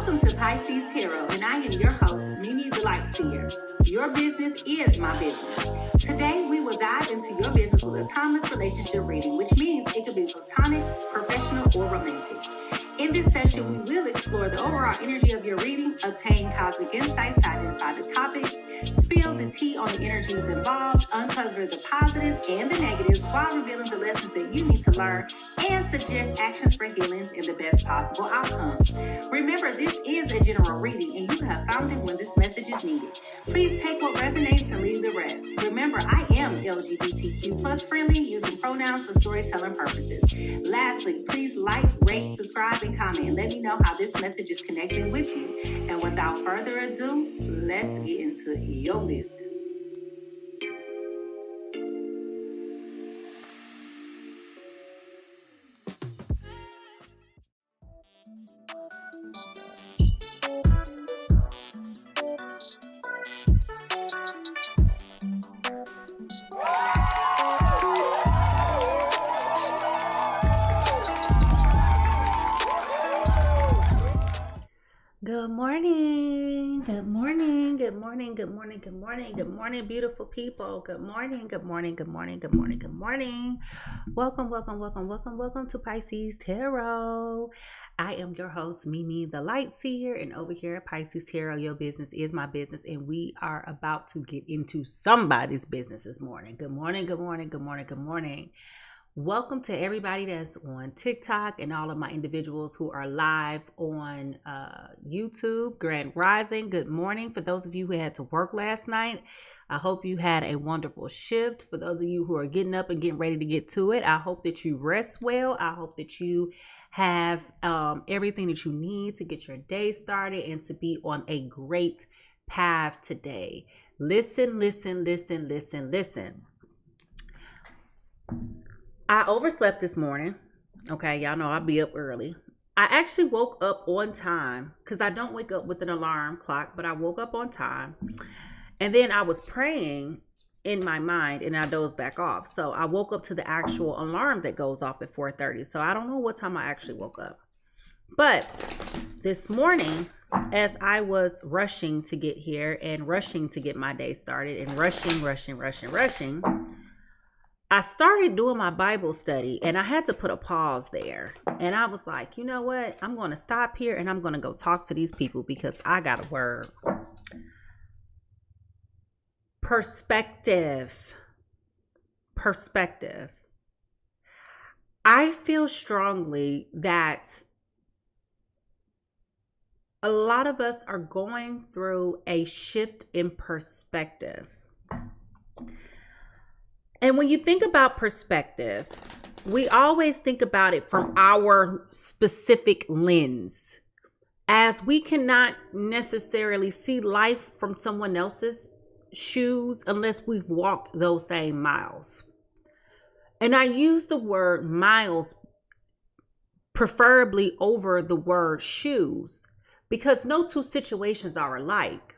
Welcome to Pisces Tarot, and I am your host, MiMi the Lightseer. Your business is my business. Today, we will dive into your business with a timeless relationship reading, which means it could be platonic, professional, or romantic. In this session, we will explore the overall energy of your reading, obtain cosmic insights to identify the topics, spill the tea on the energies involved, uncover the positives and the negatives while revealing the lessons that you need to learn, and suggest actions for healings and the best possible outcomes. Remember, this is a general reading, and you have found it when this message is needed. Please take what resonates and leave the rest. Remember, I am LGBTQ plus friendly, using pronouns for storytelling purposes. Lastly, please like, rate, subscribe, and comment, and let me know how this message is connecting with you. And without further ado, let's get into your business. Good morning, good morning, good morning, good morning, good morning, good morning, beautiful people. Good morning, good morning, good morning, good morning, good morning. Welcome to Pisces Tarot. I am your host, MiMi the Lightseer, and over here at Pisces Tarot, your business is my business, and we are about to get into somebody's business this morning. Good morning, good morning, good morning, good morning. Welcome to everybody that's on TikTok and all of my individuals who are live on YouTube. Grand Rising, good morning. For those of you who had to work last night, I hope you had a wonderful shift. For those of you who are getting up and getting ready to get to it, I hope that you rest well. I hope that you have everything that you need to get your day started and to be on a great path today. Listen. I overslept this morning. Okay, y'all know I'll be up early. I actually woke up on time because I don't wake up with an alarm clock, but I woke up on time. And then I was praying in my mind and I dozed back off. So I woke up to the actual alarm that goes off at 4:30. So I don't know what time I actually woke up. But this morning, as I was rushing to get here and rushing to get my day started and rushing, I started doing my Bible study and I had to put a pause there. And I was like, you know what? I'm going to stop here and I'm going to go talk to these people because I got a word. Perspective. I feel strongly that a lot of us are going through a shift in perspective. And when you think about perspective, we always think about it from our specific lens, as we cannot necessarily see life from someone else's shoes unless we've walked those same miles. And I use the word miles preferably over the word shoes because no two situations are alike.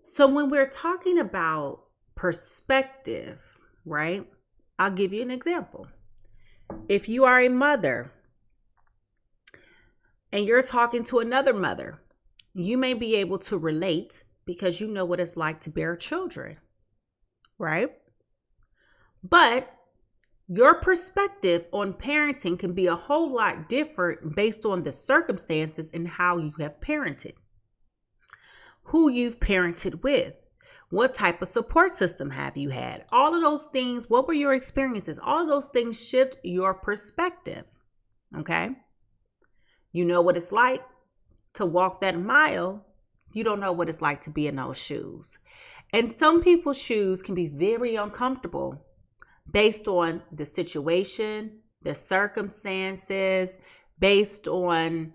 So when we're talking about perspective, right? I'll give you an example. If you are a mother and you're talking to another mother, you may be able to relate because you know what it's like to bear children, right? But your perspective on parenting can be a whole lot different based on the circumstances and how you have parented, who you've parented with. What type of support system have you had? All of those things, what were your experiences? All of those things shift your perspective, okay? You know what it's like to walk that mile. You don't know what it's like to be in those shoes. And some people's shoes can be very uncomfortable based on the situation, the circumstances, based on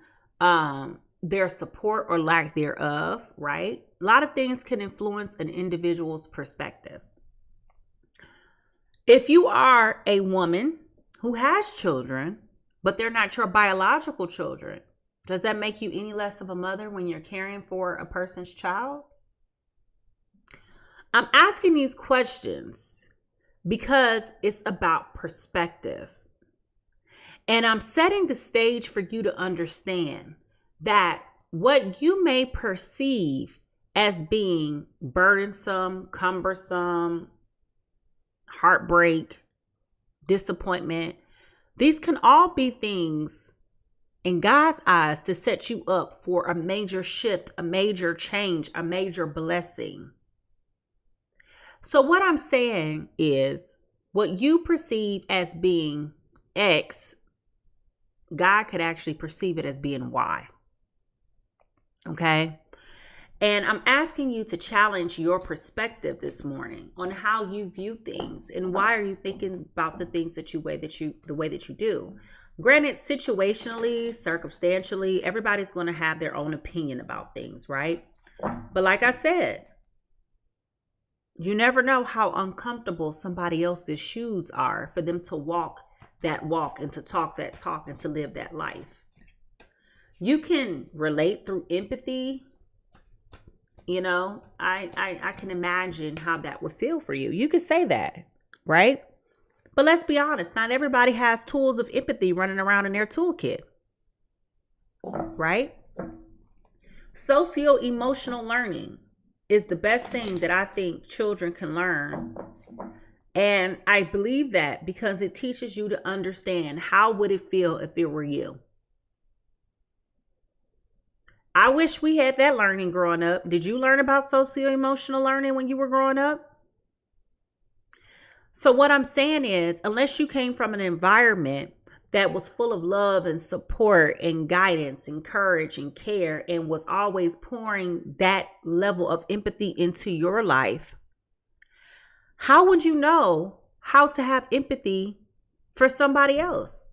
their support or lack thereof, right? A lot of things can influence an individual's perspective. If you are a woman who has children, but they're not your biological children, does that make you any less of a mother when you're caring for a person's child? I'm asking these questions because it's about perspective. And I'm setting the stage for you to understand that what you may perceive as being burdensome, cumbersome, heartbreak, disappointment, these can all be things in God's eyes to set you up for a major shift, a major change, a major blessing. So what I'm saying is, what you perceive as being X, God could actually perceive it as being Y. Okay? And I'm asking you to challenge your perspective this morning on how you view things and why are you thinking about the things the way that you do. Granted, situationally, circumstantially, everybody's going to have their own opinion about things, right? But like I said, you never know how uncomfortable somebody else's shoes are for them to walk that walk and to talk that talk and to live that life. You can relate through empathy. You know, I can imagine how that would feel for you. You could say that, right? But let's be honest, not everybody has tools of empathy running around in their toolkit, right? Socio-emotional learning is the best thing that I think children can learn. And I believe that because it teaches you to understand how would it feel if it were you. I wish we had that learning growing up. Did you learn about socio-emotional learning when you were growing up? So what I'm saying is, unless you came from an environment that was full of love and support and guidance and courage and care and was always pouring that level of empathy into your life, how would you know how to have empathy for somebody else?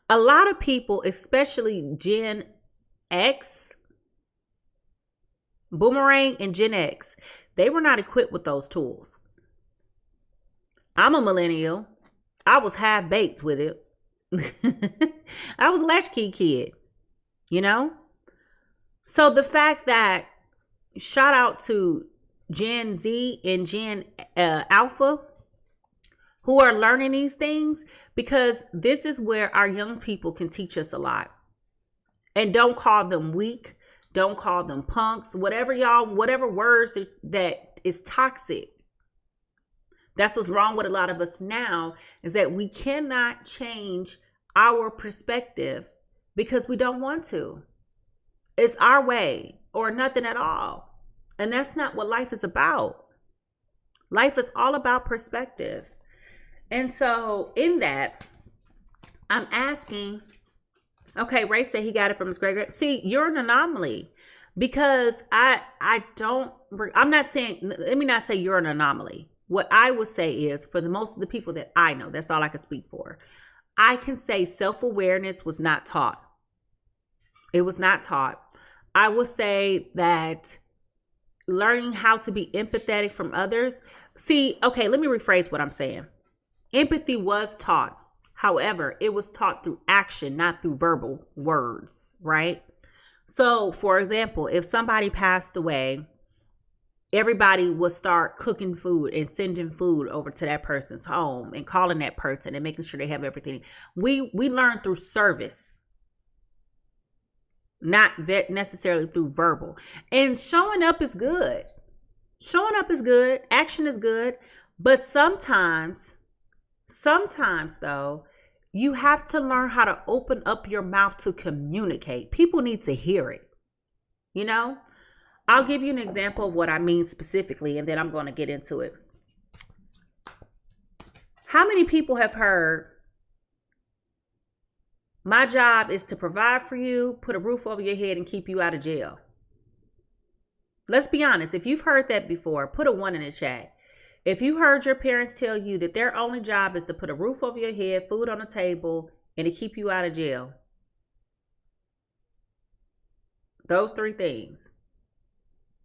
A lot of people, especially Gen X, Boomerang and Gen X, they were not equipped with those tools. I'm a millennial. I was half-baked with it. I was a latchkey kid, you know? So the fact that, shout out to Gen Z and Gen Alpha, who are learning these things, because this is where our young people can teach us a lot. And don't call them weak. Don't call them punks. Whatever words that is toxic. That's what's wrong with a lot of us now, is that we cannot change our perspective because we don't want to. It's our way or nothing at all. And that's not what life is about. Life is all about perspective. And so in that, I'm asking, okay, Ray said he got it from his great. See, you're an anomaly because I'm not saying, let me not say you're an anomaly. What I would say is, for the most of the people that I know, that's all I can speak for. I can say self-awareness was not taught. It was not taught. I would say that learning how to be empathetic from others. See, okay, let me rephrase what I'm saying. Empathy was taught. However, it was taught through action, not through verbal words, right? So, for example, if somebody passed away, everybody would start cooking food and sending food over to that person's home and calling that person and making sure they have everything. We learn through service, not necessarily through verbal. And showing up is good. Showing up is good. Action is good. But sometimes though, you have to learn how to open up your mouth to communicate. People need to hear it. You know? I'll give you an example of what I mean specifically, and then I'm going to get into it. How many people have heard, my job is to provide for you, put a roof over your head, and keep you out of jail? Let's be honest. If you've heard that before, put a 1 in the chat. If you heard your parents tell you that their only job is to put a roof over your head, food on the table, and to keep you out of jail. Those 3 things.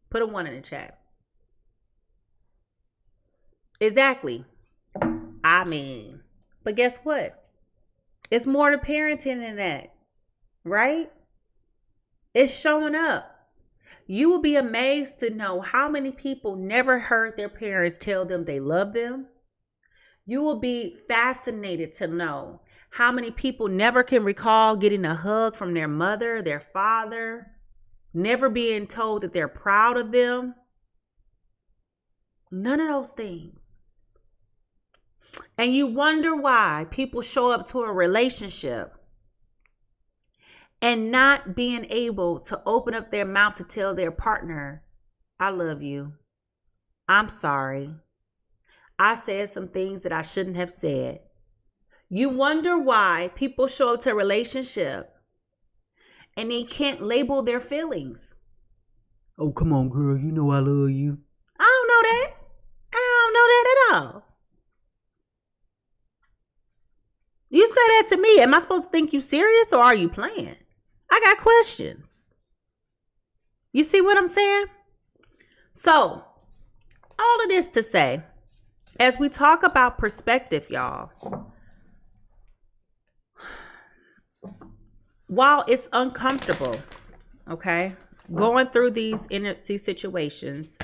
Put a 1 in the chat. Exactly. I mean, but guess what? It's more to parenting than that, right? It's showing up. You will be amazed to know how many people never heard their parents tell them they love them. You will be fascinated to know How many people never can recall getting a hug from their mother, their father, never being told that they're proud of them? None of those things. And you wonder why people show up to a relationship and not being able to open up their mouth to tell their partner, I love you. I'm sorry. I said some things that I shouldn't have said. You wonder why people show up to a relationship and they can't label their feelings. Oh, come on, girl. You know I love you. I don't know that. I don't know that at all. You say that to me. Am I supposed to think you serious or are you playing? I got questions. You see what I'm saying? So, all of this to say, as we talk about perspective, y'all, while it's uncomfortable, okay, going through these situations,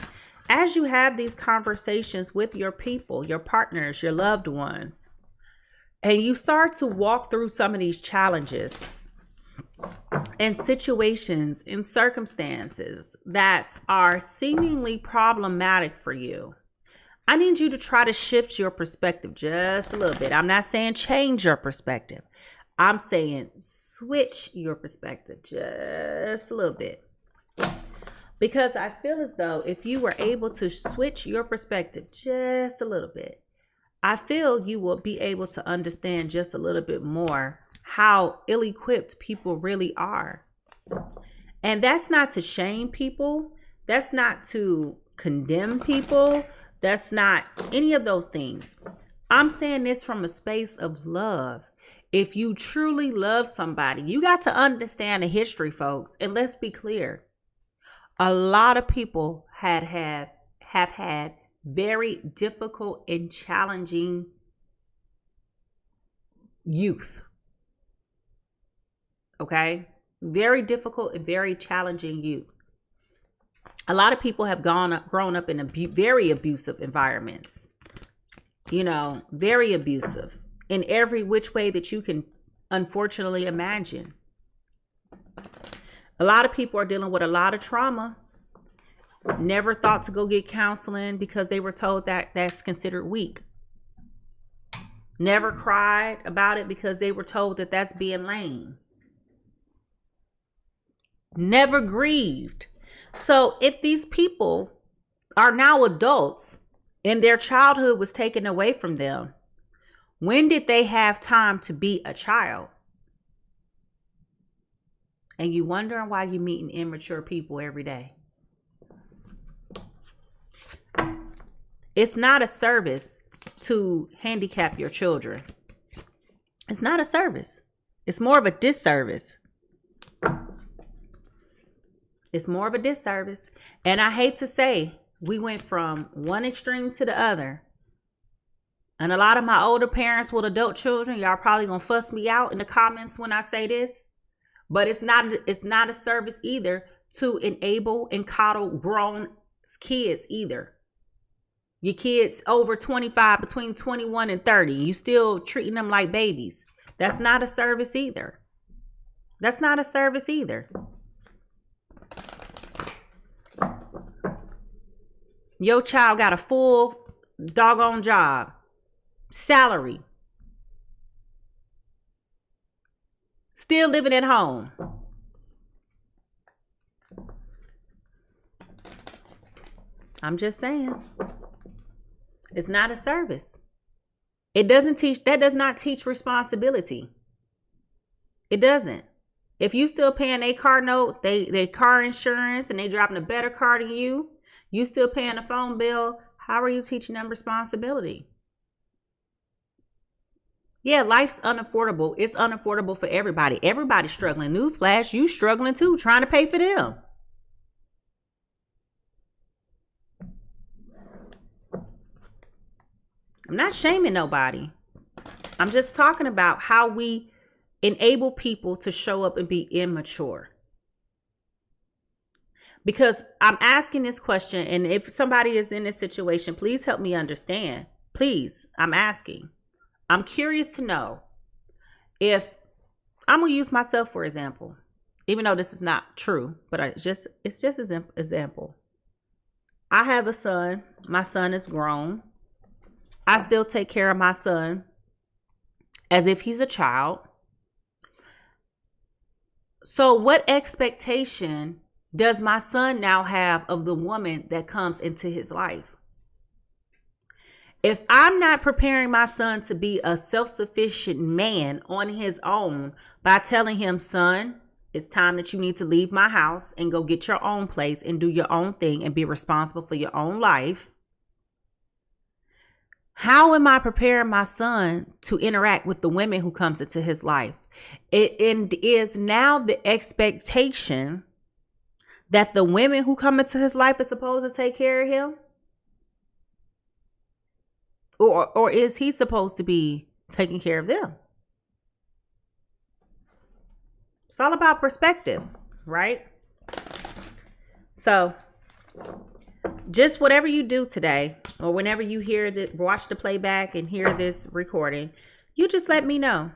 as you have these conversations with your people, your partners, your loved ones, and you start to walk through some of these challenges and situations and circumstances that are seemingly problematic for you, I need you to try to shift your perspective just a little bit. I'm not saying change your perspective. I'm saying switch your perspective just a little bit. Because I feel as though if you were able to switch your perspective just a little bit, I feel you will be able to understand just a little bit more how ill-equipped people really are. And that's not to shame people. That's not to condemn people. That's not any of those things. I'm saying this from a space of love. If you truly love somebody, you got to understand the history, folks. And let's be clear. A lot of people have had very difficult and challenging youth. Okay? Very difficult and very challenging youth. A lot of people have grown up in very abusive environments. You know, very abusive in every which way that you can unfortunately imagine. A lot of people are dealing with a lot of trauma. Never thought to go get counseling because they were told that that's considered weak. Never cried about it because they were told that that's being lame. Never grieved. So if these people are now adults and their childhood was taken away from them, when did they have time to be a child? And you wondering why you're meeting immature people every day. It's not a service to handicap your children. It's not a service. It's more of a disservice. It's more of a disservice. And I hate to say, we went from one extreme to the other. And a lot of my older parents with adult children, y'all probably gonna fuss me out in the comments when I say this. But it's not a service either to enable and coddle grown kids either. Your kids over 25, between 21 and 30, you still treating them like babies. That's not a service either. That's not a service either. Your child got a full doggone job, salary, still living at home. I'm just saying. It's not a service. It doesn't teach, that does not teach responsibility. It doesn't. If you still paying their car note, they car insurance, and they driving a better car than you still paying a phone bill, how are you teaching them responsibility? Yeah, life's unaffordable. It's unaffordable for everybody. Everybody's struggling. Newsflash, you struggling too, trying to pay for them. I'm not shaming nobody. I'm just talking about how we enable people to show up and be immature. Because I'm asking this question, and if somebody is in this situation, please help me understand. Please, I'm asking. I'm curious to know, if I'm going to use myself for example, even though this is not true, but it's just an example. I have a son. My son is grown. I still take care of my son as if he's a child. So what expectation does my son now have of the woman that comes into his life? If I'm not preparing my son to be a self-sufficient man on his own by telling him, son, it's time that you need to leave my house and go get your own place and do your own thing and be responsible for your own life, how am I preparing my son to interact with the women who comes into his life? It is now the expectation that the women who come into his life are supposed to take care of him? Or is he supposed to be taking care of them? It's all about perspective, right? So just whatever you do today, or whenever you hear that, watch the playback and hear this recording, you just let me know.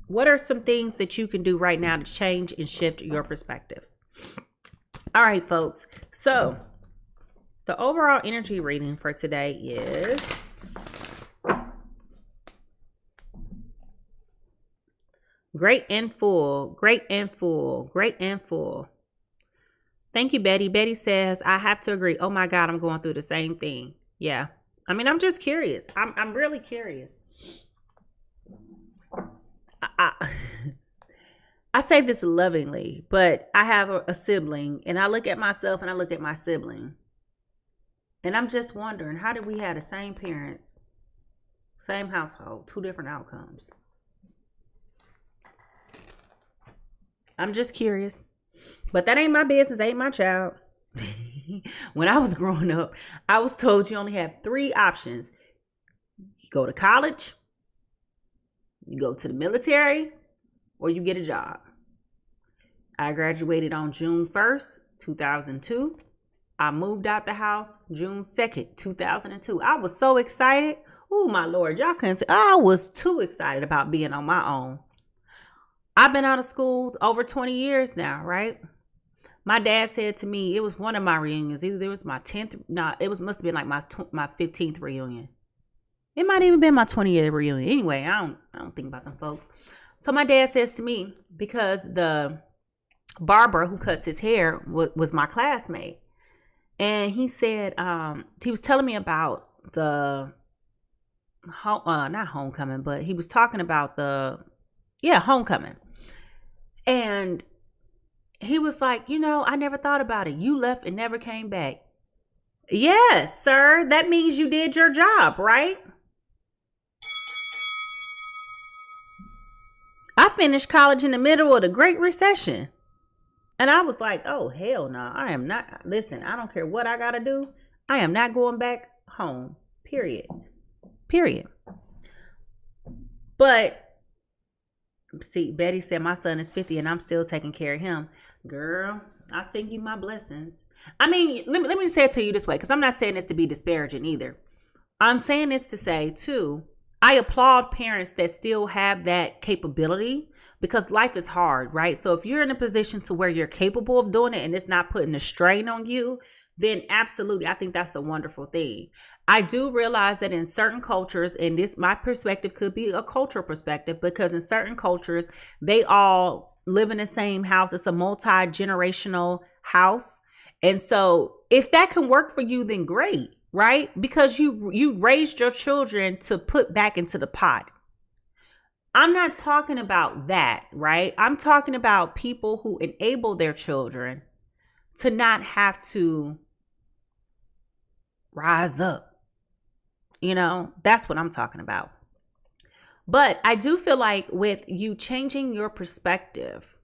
What are some things that you can do right now to change and shift your perspective? All right, folks. So the overall energy reading for today is great and full, great and full, great and full. Thank you, Betty. Betty says, I have to agree. Oh my God, I'm going through the same thing. Yeah. I mean, I'm just curious. I'm really curious. I say this lovingly, but I have a sibling, and I look at myself and I look at my sibling. And I'm just wondering, how did we have the same parents, same household, two different outcomes? I'm just curious. But that ain't my business, ain't my child. When I was growing up, I was told you only have 3 options. You go to college, you go to the military, or you get a job. I graduated on June 1st, 2002. I moved out the house June 2nd, 2002. I was so excited. Oh, my Lord, y'all couldn't tell. I was too excited about being on my own. I've been out of school over 20 years now, right? My dad said to me, it was one of my reunions. Either it was my 10th, must have been like my 15th reunion. It might even been my 20th reunion. Anyway, I don't think about them folks. So my dad says to me, because the barber who cuts his hair was my classmate. And he said, he was telling me about the, not homecoming, but he was talking about homecoming. And he was like, I never thought about it. You left and never came back. Yes, sir. That means you did your job, right? I finished college in the middle of the Great Recession. And I was like, oh, hell no. I am not. Listen, I don't care what I got to do. I am not going back home. Period. But see, Betty said my son is 50 and I'm still taking care of him. Girl, I send you my blessings. I mean, let me say it to you this way, because I'm not saying this to be disparaging either. I'm saying this to say, too, I applaud parents that still have that capability, because life is hard, right? So if you're in a position to where you're capable of doing it and it's not putting a strain on you, then absolutely, I think that's a wonderful thing. I do realize that in certain cultures, and this, my perspective could be a cultural perspective, because in certain cultures, they all live in the same house. It's a multi-generational house. And so if that can work for you, then great, right? Because you raised your children to put back into the pot. I'm not talking about that, right? I'm talking about people who enable their children to not have to rise up. That's what I'm talking about. But I do feel like with you changing your perspective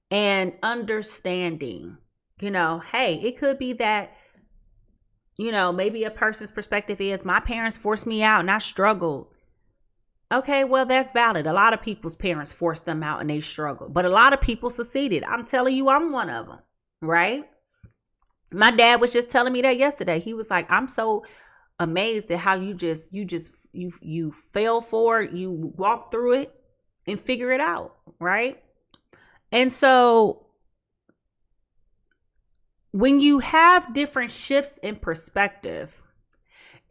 and understanding, hey, it could be that, maybe a person's perspective is my parents forced me out and I struggled. Okay, well, that's valid. A lot of people's parents forced them out and they struggled, but a lot of people succeeded. I'm telling you, I'm one of them, right? My dad was just telling me that yesterday. He was like, I'm so amazed at how you just you fell for it, you walk through it and figure it out, right? And so when you have different shifts in perspective,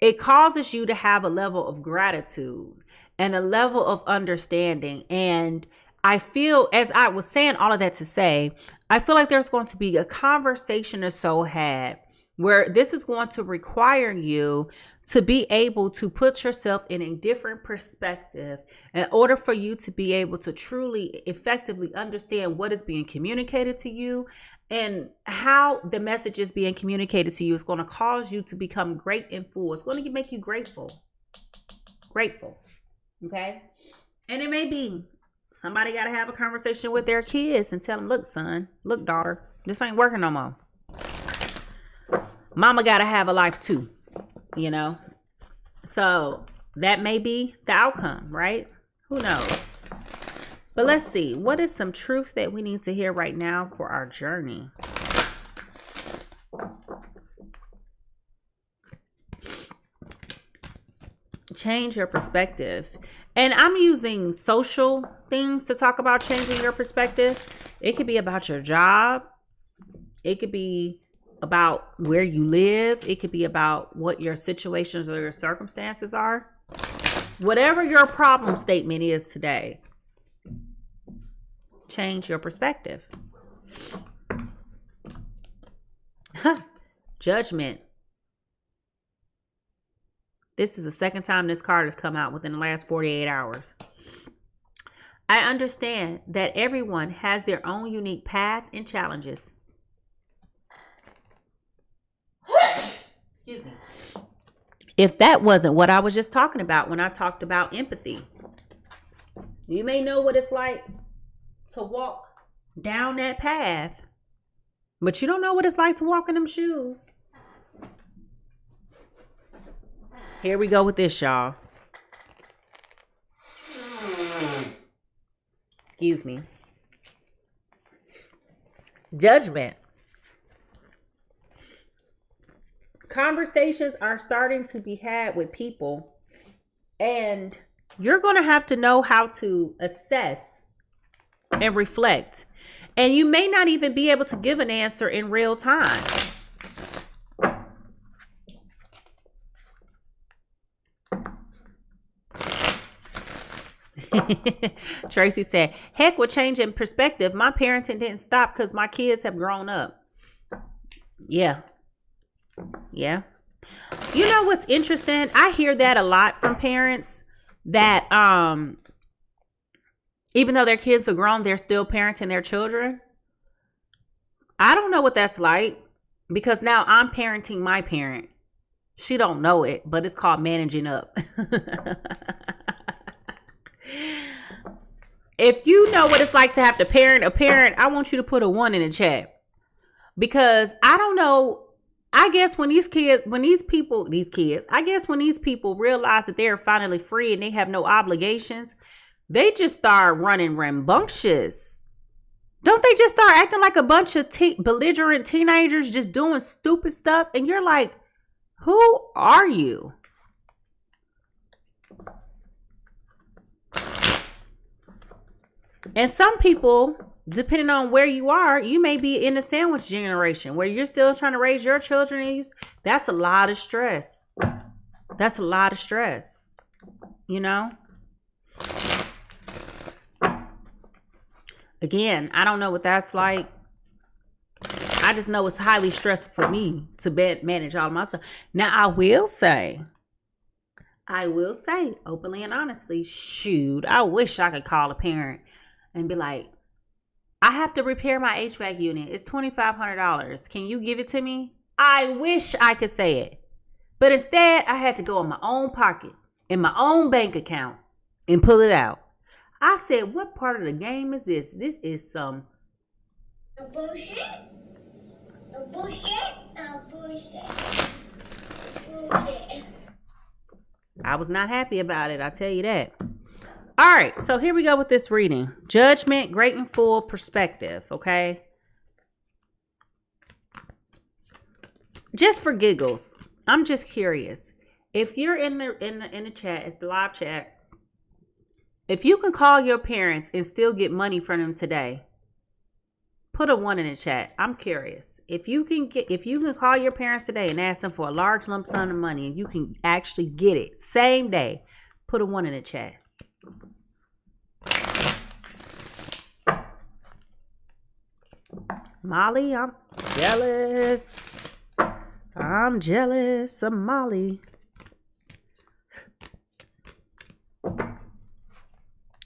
it causes you to have a level of gratitude and a level of understanding. And I feel, as I was saying all of that to say, I feel like there's going to be a conversation or so had where this is going to require you to be able to put yourself in a different perspective in order for you to be able to truly effectively understand what is being communicated to you and how the message is being communicated to you. Is going to cause you to become great and full. It's going to make you grateful. Okay. And it may be somebody got to have a conversation with their kids and tell them, look, son, look, daughter, this ain't working no more. Mama got to have a life too, you know? So that may be the outcome, right? Who knows? But let's see. What is some truth that we need to hear right now for our journey? Change your perspective. And I'm using social things to talk about changing your perspective. It could be about your job. It could be about where you live. It could be about what your situations or your circumstances are. Whatever your problem statement is today, change your perspective. Judgment. This is the second time this card has come out within the last 48 hours. I understand that everyone has their own unique path and challenges. Excuse me. If that wasn't what I was just talking about when I talked about empathy, you may know what it's like to walk down that path, but you don't know what it's like to walk in them shoes. Here we go with this, y'all. Excuse me. Judgment. Conversations are starting to be had with people, and you're going to have to know how to assess and reflect. And you may not even be able to give an answer in real time. Tracy said, heck with changing perspective. My parenting didn't stop because my kids have grown up. Yeah. You know what's interesting? I hear that a lot from parents that even though their kids are grown, they're still parenting their children. I don't know what that's like because now I'm parenting my parent. She don't know it, but it's called managing up. If you know what it's like to have to parent a parent, I want you to put a 1 in the chat. Because I don't know. I guess when these people realize that they're finally free and they have no obligations, they just start running rambunctious. Don't they just start acting like a bunch of belligerent teenagers just doing stupid stuff? And you're like, who are you? And some people, depending on where you are, you may be in the sandwich generation where you're still trying to raise your children. And that's a lot of stress. That's a lot of stress, you know? Again, I don't know what that's like. I just know it's highly stressful for me to manage all my stuff. Now, I will say openly and honestly, shoot, I wish I could call a parent and be like, I have to repair my HVAC unit. It's $2,500. Can you give it to me? I wish I could say it. But instead, I had to go in my own pocket, in my own bank account, and pull it out. I said, what part of the game is this? This is some bullshit. I was not happy about it. I'll tell you that. All right, so here we go with this reading. Judgment, great and full perspective, okay? Just for giggles, I'm just curious. If you're in the chat, the live chat, if you can call your parents and still get money from them today, put a 1 in the chat. I'm curious. If you can call your parents today and ask them for a large lump sum of money and you can actually get it same day, put a 1 in the chat. Molly, I'm jealous. I'm jealous of Molly.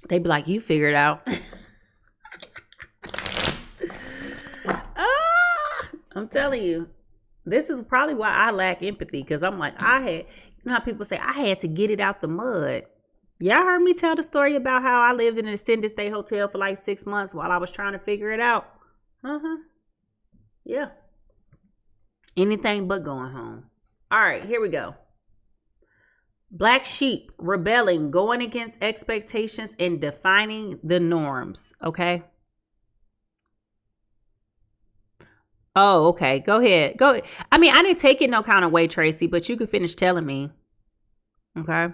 They be like, you figure it out. I'm telling you, this is probably why I lack empathy. Because I'm like, you know how people say, I had to get it out the mud. Y'all heard me tell the story about how I lived in an extended stay hotel for like 6 months while I was trying to figure it out. Yeah. Anything but going home. All right, here we go. Black sheep, rebelling, going against expectations and defining the norms. Okay. Oh, okay. Go ahead. Go. I mean, I didn't take it no kind of way, Tracy, but you can finish telling me. Okay.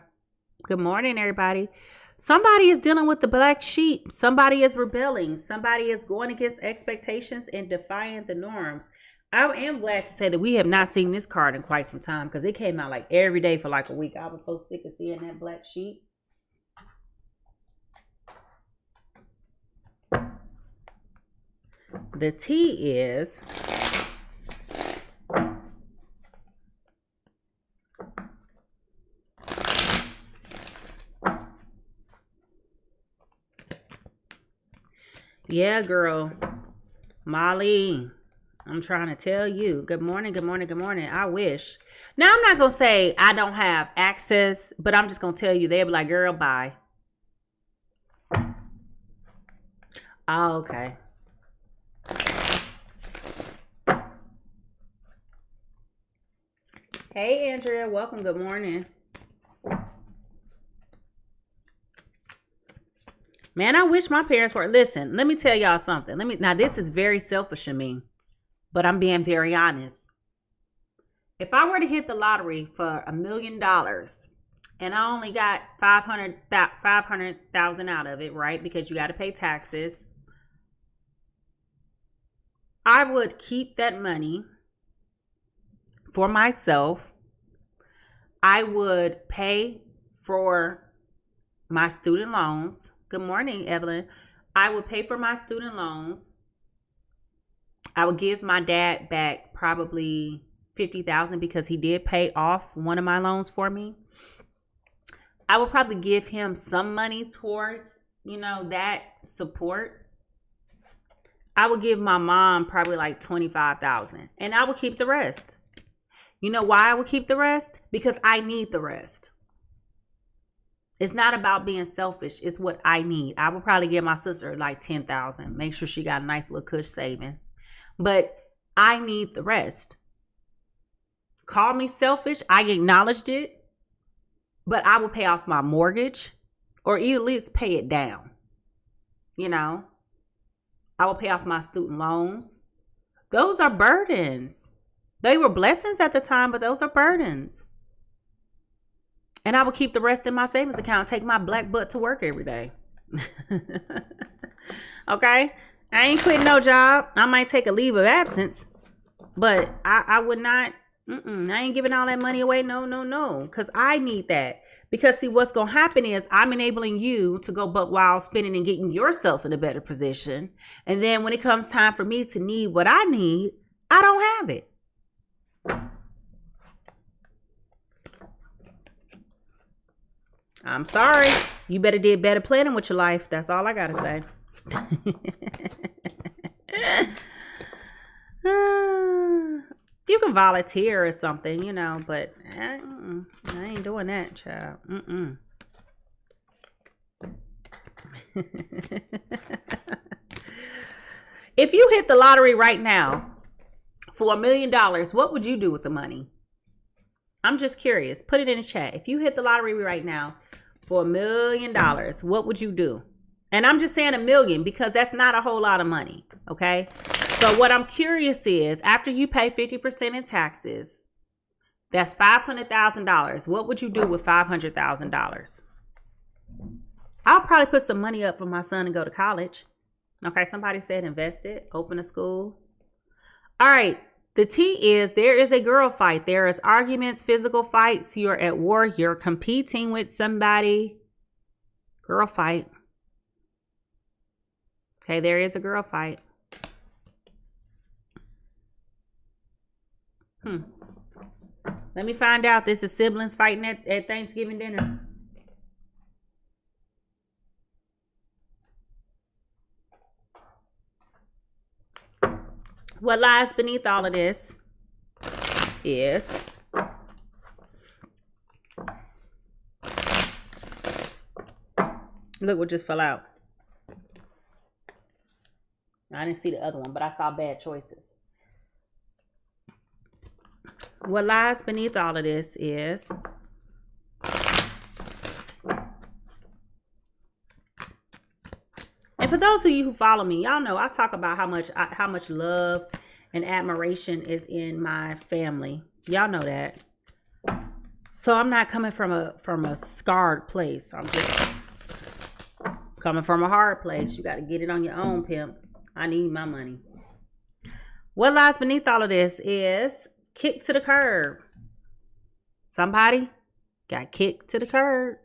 Good morning, everybody. Somebody is dealing with the black sheep. Somebody is rebelling. Somebody is going against expectations and defying the norms. I am glad to say that we have not seen this card in quite some time because it came out like every day for like a week. I was so sick of seeing that black sheep. The T is yeah, girl. Molly, I'm trying to tell you. Good morning, good morning, good morning. I wish. Now, I'm not going to say I don't have access, but I'm just going to tell you, they'll be like, girl, bye. Oh, okay. Hey, Andrea. Welcome. Good morning. Man, I wish my parents were. Listen, let me tell y'all something. Now, this is very selfish of me, but I'm being very honest. If I were to hit the lottery for $1 million and I only got 500,000 out of it, right? Because you got to pay taxes. I would keep that money for myself. I would pay for my student loans. Good morning, Evelyn. I would pay for my student loans. I would give my dad back probably $50,000 because he did pay off one of my loans for me. I would probably give him some money towards, that support. I would give my mom probably like $25,000 and I would keep the rest. You know why I would keep the rest? Because I need the rest. It's not about being selfish. It's what I need. I would probably give my sister like $10,000. Make sure she got a nice little cush saving. But I need the rest. Call me selfish. I acknowledged it. But I would pay off my mortgage or at least pay it down. I will pay off my student loans. Those are burdens. They were blessings at the time, but those are burdens. And I will keep the rest in my savings account, take my black butt to work every day. Okay? I ain't quitting no job. I might take a leave of absence, but I would not. I ain't giving all that money away. No. Because I need that. Because see, what's going to happen is I'm enabling you to go buck wild spinning and getting yourself in a better position. And then when it comes time for me to need what I need, I don't have it. I'm sorry. You better did better planning with your life. That's all I got to say. You can volunteer or something, but I ain't doing that, child. If you hit the lottery right now for $1 million, what would you do with the money? I'm just curious. Put it in the chat. If you hit the lottery right now for $1 million, what would you do? And I'm just saying $1 million because that's not a whole lot of money. Okay. So what I'm curious is after you pay 50% in taxes That's $500,000. What would you do with $500,000? I'll probably put some money up for my son to go to college. Okay, somebody said invest it, open a school. All right, the T is there is a girl fight. There is arguments, physical fights. You're at war. You're competing with somebody. Girl fight. Okay, there is a girl fight. Let me find out. This is siblings fighting at Thanksgiving dinner. What lies beneath all of this is look what just fell out. I didn't see the other one, but I saw bad choices. What lies beneath all of this is and for those of you who follow me, y'all know I talk about how much love and admiration is in my family. Y'all know that. So I'm not coming from a scarred place. I'm just coming from a hard place. You got to get it on your own, pimp. I need my money. What lies beneath all of this is kicked to the curb. Somebody got kicked to the curb.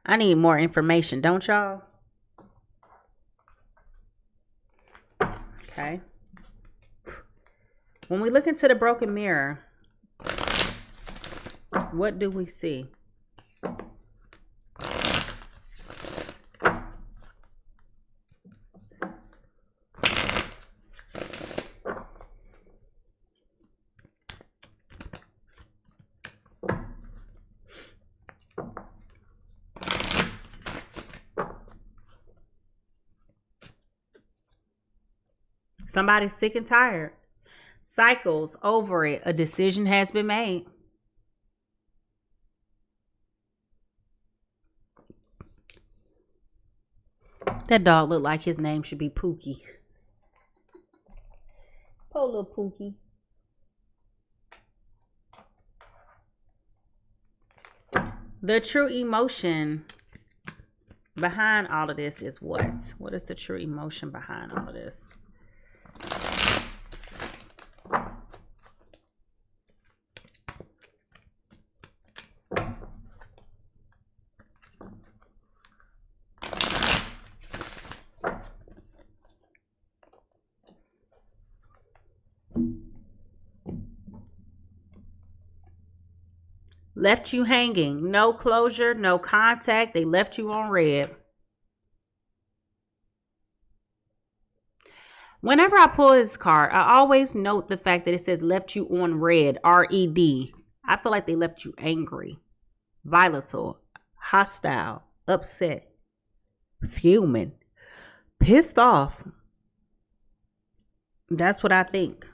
I need more information, don't y'all? Okay. When we look into the broken mirror, what do we see? Somebody's sick and tired. Cycles over it. A decision has been made. That dog looked like his name should be Pookie. Poor little Pookie. The true emotion behind all of this is what? What is the true emotion behind all of this? Left you hanging. No closure, no contact. They left you on red. Whenever I pull this card, I always note the fact that it says left you on red, R-E-D. I feel like they left you angry, volatile, hostile, upset, fuming, pissed off. That's what I think.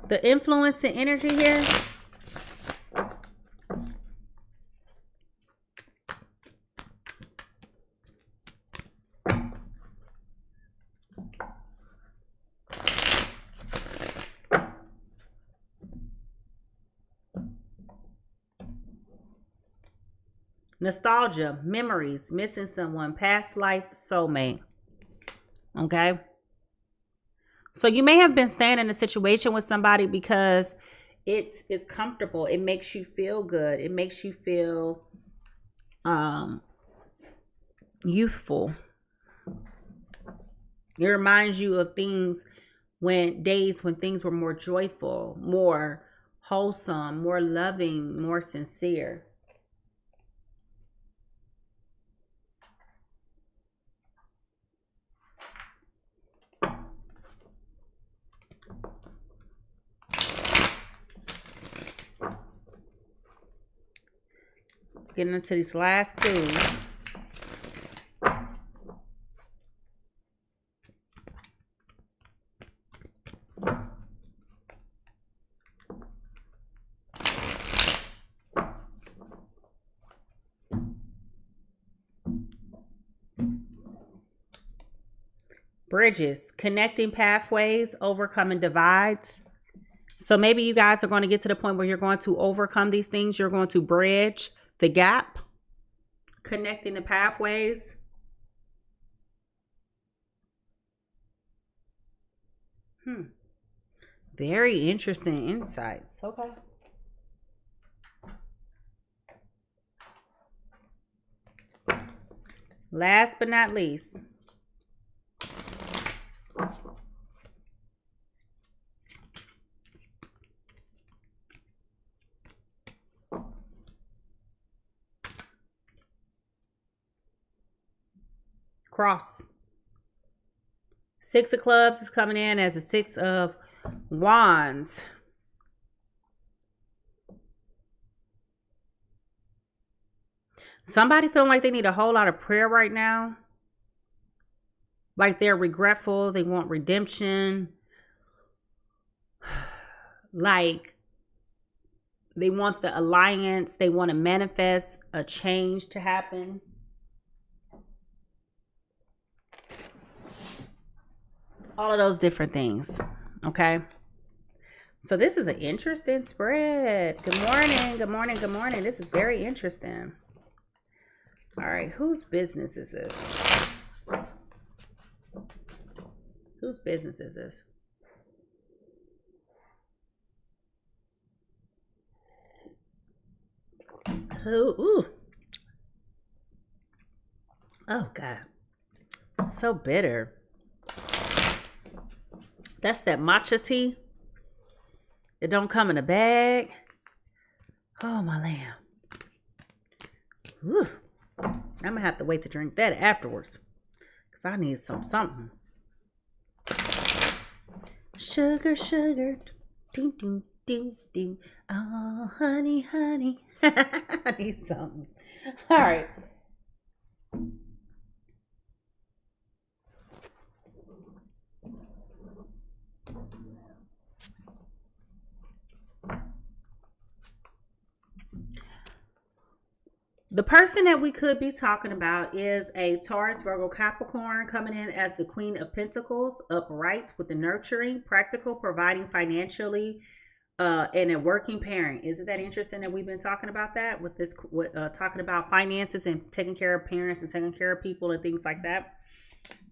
The influence and energy here. Nostalgia, memories, missing someone, past life, soulmate. Okay. So you may have been staying in a situation with somebody because it's comfortable. It makes you feel good. It makes you feel youthful. It reminds you of days when things were more joyful, more wholesome, more loving, more sincere. Getting into these last clues. Bridges, connecting pathways, overcoming divides. So maybe you guys are going to get to the point where you're going to overcome these things. You're going to bridge the gap, connecting the pathways. Very interesting insights. Okay. Last but not least, cross. Six of clubs is coming in as a six of wands. Somebody feeling like they need a whole lot of prayer right now. Like they're regretful. They want redemption. Like they want the alliance. They want to manifest a change to happen. All of those different things. Okay. So this is an interesting spread. Good morning. Good morning. Good morning. This is very interesting. All right. Whose business is this? Whose business is this? Ooh. Oh, God. So bitter. That's that matcha tea. It don't come in a bag. Oh, my lamb. Ooh. I'm going to have to wait to drink that afterwards. Because I need something. Sugar, sugar. Ding, ding, ding, ding. Oh, honey, honey. I need something. All right. The person that we could be talking about is a Taurus, Virgo, Capricorn, coming in as the Queen of Pentacles, upright with the nurturing, practical, providing financially, and a working parent. Isn't that interesting that we've been talking about that with this, talking about finances and taking care of parents and taking care of people and things like that?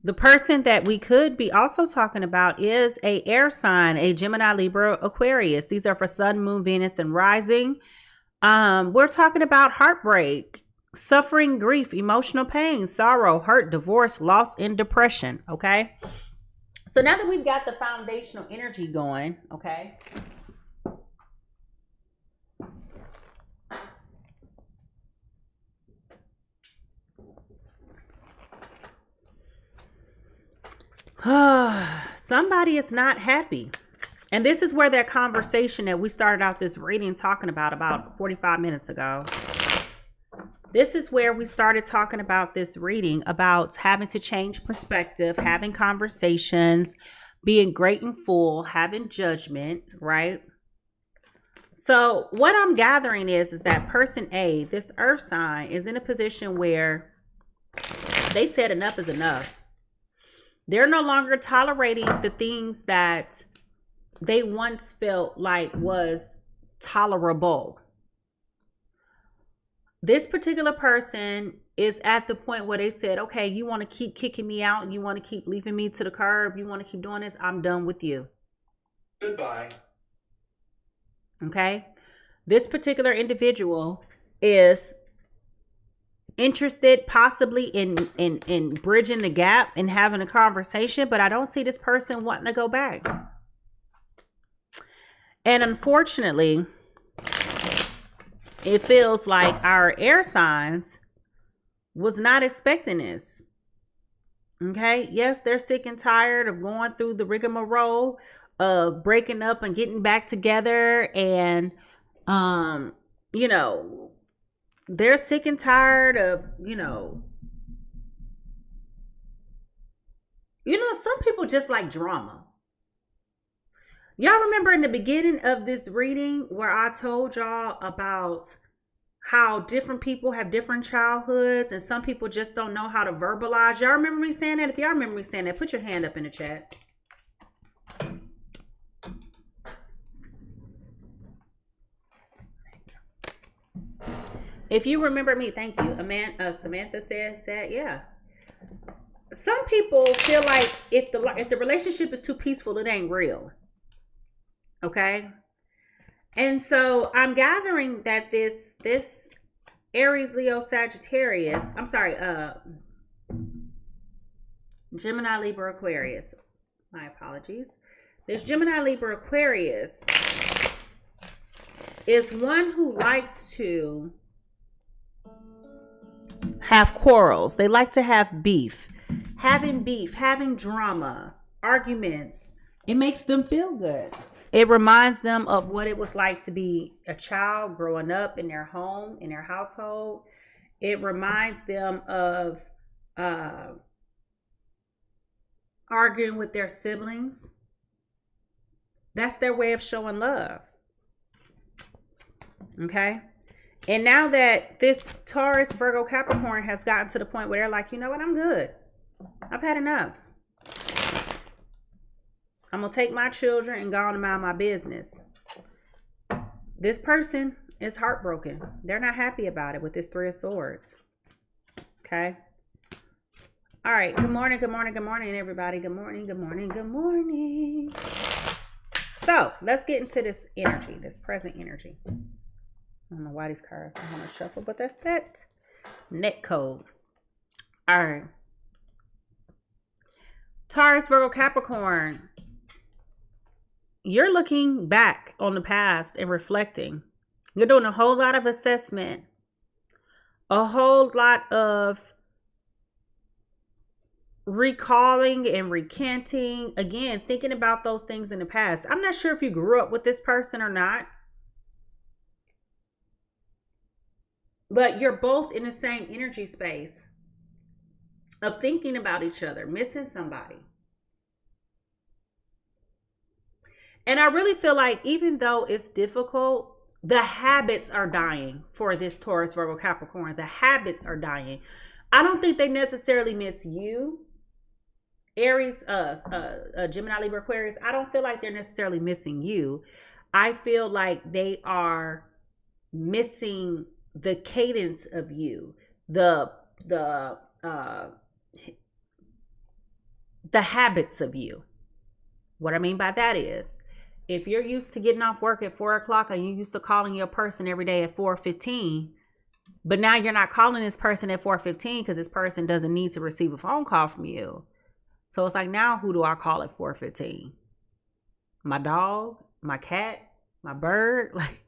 The person that we could be also talking about is a air sign, a Gemini, Libra, Aquarius. These are for Sun, Moon, Venus, and Rising. We're talking about heartbreak, suffering, grief, emotional pain, sorrow, hurt, divorce, loss, and depression. Okay. So now that we've got the foundational energy going, okay. Somebody is not happy. And this is where that conversation that we started out this reading talking about 45 minutes ago. This is where we started talking about this reading about having to change perspective, having conversations, being great and full, having judgment, right? So what I'm gathering is that person A, this earth sign, is in a position where they said enough is enough. They're no longer tolerating the things that they once felt like was tolerable. This particular person is at the point where they said, okay, you want to keep kicking me out and you want to keep leaving me to the curb. You want to keep doing this. I'm done with you. Goodbye. Okay. This particular individual is interested possibly in bridging the gap and having a conversation, but I don't see this person wanting to go back. And unfortunately, it feels like our air signs was not expecting this. Okay. Yes, they're sick and tired of going through the rigmarole of breaking up and getting back together. And, you know, they're sick and tired of, some people just like drama. Y'all remember in the beginning of this reading where I told y'all about how different people have different childhoods and some people just don't know how to verbalize. Y'all remember me saying that? If y'all remember me saying that, put your hand up in the chat. If you remember me, thank you. Samantha said, yeah. Some people feel like if the relationship is too peaceful, it ain't real. Okay? And so I'm gathering that this Aries, Leo, Sagittarius, Gemini, Libra, Aquarius. My apologies. This Gemini, Libra, Aquarius is one who likes to have quarrels. They like to have beef. Having drama, arguments. It makes them feel good. It reminds them of what it was like to be a child growing up in their home, in their household. It reminds them of arguing with their siblings. That's their way of showing love. Okay? And now that this Taurus, Virgo, Capricorn has gotten to the point where they're like, you know what, I'm good. I've had enough. I'm going to take my children and go on and mind my business. This person is heartbroken. They're not happy about it with this Three of Swords. Okay. All right. Good morning, everybody. Good morning. So let's get into this energy, this present energy. I don't know why these cards don't want to shuffle, but that's that net code. All right. Taurus, Virgo, Capricorn. You're looking back on the past and reflecting. You're doing a whole lot of assessment. A whole lot of recalling and recanting. Again, thinking about those things in the past. I'm not sure if you grew up with this person or not. But you're both in the same energy space of thinking about each other, missing somebody. And I really feel like even though it's difficult, the habits are dying for this Taurus, Virgo, Capricorn. The habits are dying. I don't think they necessarily miss you. Aries, Gemini, Libra, Aquarius. I don't feel like they're necessarily missing you. I feel like they are missing the cadence of you, the habits of you. What I mean by that is, if you're used to getting off work at 4 o'clock and you're used to calling your person every day at 4:15, but now you're not calling this person at 4:15 because this person doesn't need to receive a phone call from you. So it's like, now who do I call at 4:15? My dog, my cat, my bird? Like,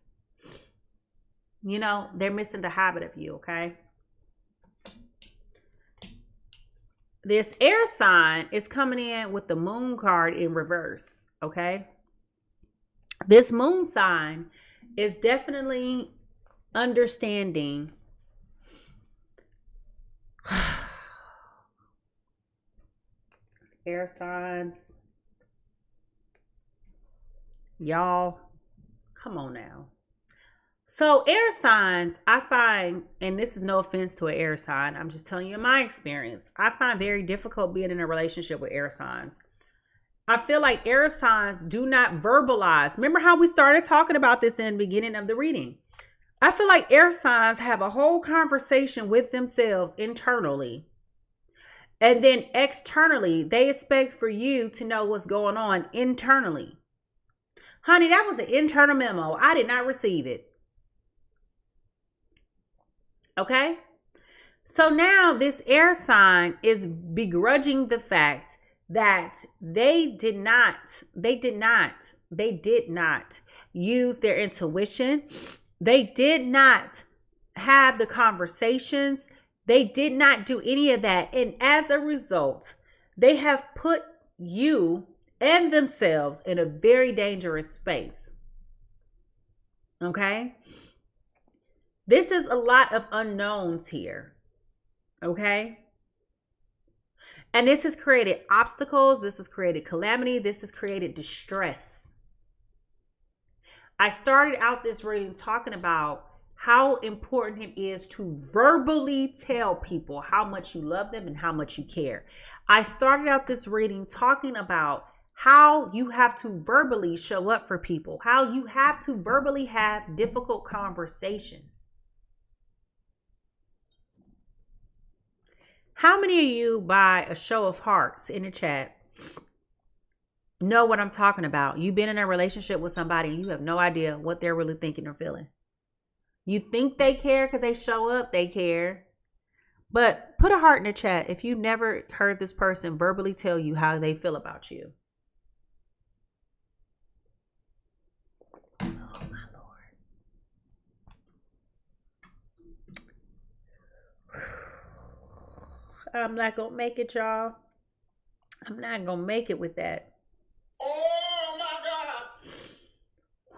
you know, they're missing the habit of you, okay? This air sign is coming in with the moon card in reverse, okay? This moon sign is definitely understanding air signs. Y'all, come on now. So air signs, I find, and this is no offense to an air sign, I'm just telling you my experience. I find very difficult being in a relationship with air signs. I feel like air signs do not verbalize. Remember how we started talking about this in the beginning of the reading? I feel like air signs have a whole conversation with themselves internally. And then externally, they expect for you to know what's going on internally. Honey, that was an internal memo. I did not receive it. Okay? So now this air sign is begrudging the fact that they did not use their intuition. They did not have the conversations. They did not do any of that. And as a result, they have put you and themselves in a very dangerous space. Okay? This is a lot of unknowns here. Okay? And this has created obstacles. This has created calamity. This has created distress. I started out this reading talking about how important it is to verbally tell people how much you love them and how much you care. I started out this reading talking about how you have to verbally show up for people, how you have to verbally have difficult conversations. How many of you, by a show of hearts in the chat, know what I'm talking about? You've been in a relationship with somebody and you have no idea what they're really thinking or feeling. You think they care because they show up, they care. But put a heart in the chat if you never heard this person verbally tell you how they feel about you. Oh my Lord. I'm not going to make it, y'all. I'm not going to make it with that. Oh my God.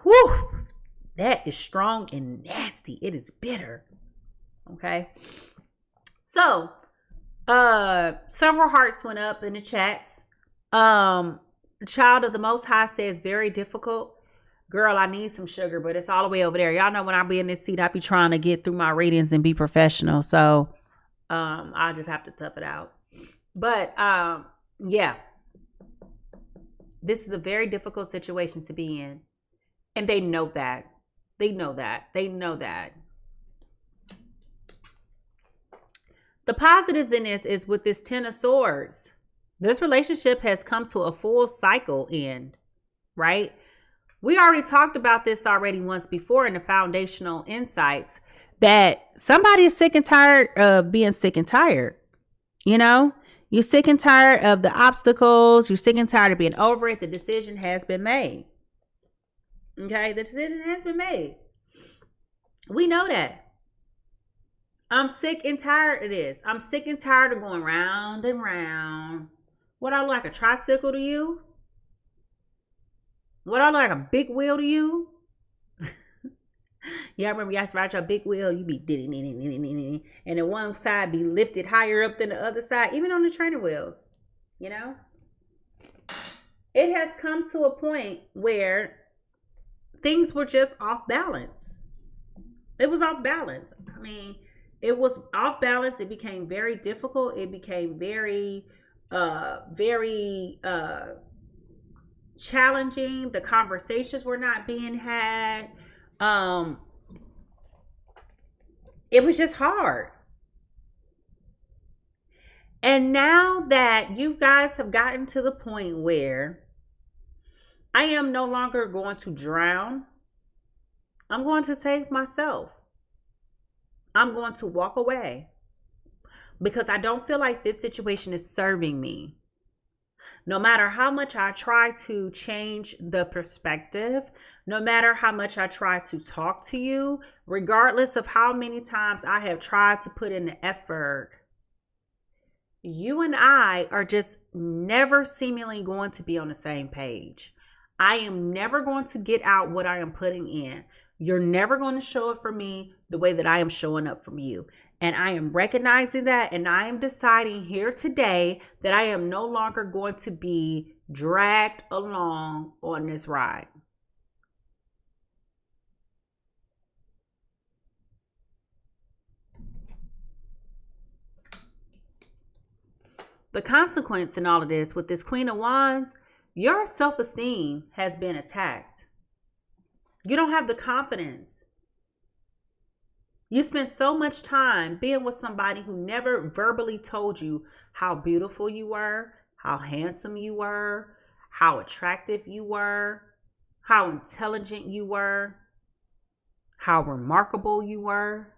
Whew. That is strong and nasty. It is bitter. Okay. So, several hearts went up in the chats. Child of the Most High says very difficult. Girl, I need some sugar, but it's all the way over there. Y'all know when I be in this seat, I be trying to get through my readings and be professional. So, I just have to tough it out. But, yeah. This is a very difficult situation to be in. And they know that. They know that. They know that. The positives in this is with this Ten of Swords. This relationship has come to a full cycle end, right? We already talked about this already once before in the foundational insights that somebody is sick and tired of being sick and tired. You know, you're sick and tired of the obstacles. You're sick and tired of being over it. The decision has been made. Okay, the decision has been made. We know that. I'm sick and tired of this. I'm sick and tired of going round and round. What, I look like a tricycle to you? What, I look like a big wheel to you? Yeah, I remember you guys to ride your big wheel. You be and the one side be lifted higher up than the other side, even on the training wheels. You know? It has come to a point where things were just off balance. It was off balance. I mean, it was off balance. It became very difficult. It became very challenging. The conversations were not being had. It was just hard. And now that you guys have gotten to the point where I am no longer going to drown, I'm going to save myself. I'm going to walk away because I don't feel like this situation is serving me. No matter how much I try to change the perspective, no matter how much I try to talk to you, regardless of how many times I have tried to put in the effort, you and I are just never seemingly going to be on the same page. I am never going to get out what I am putting in. You're never going to show up for me the way that I am showing up for you. And I am recognizing that, and I am deciding here today that I am no longer going to be dragged along on this ride. The consequence in all of this with this Queen of Wands, your self-esteem has been attacked. You don't have the confidence. You spent so much time being with somebody who never verbally told you how beautiful you were, how handsome you were, how attractive you were, how intelligent you were, how remarkable you were.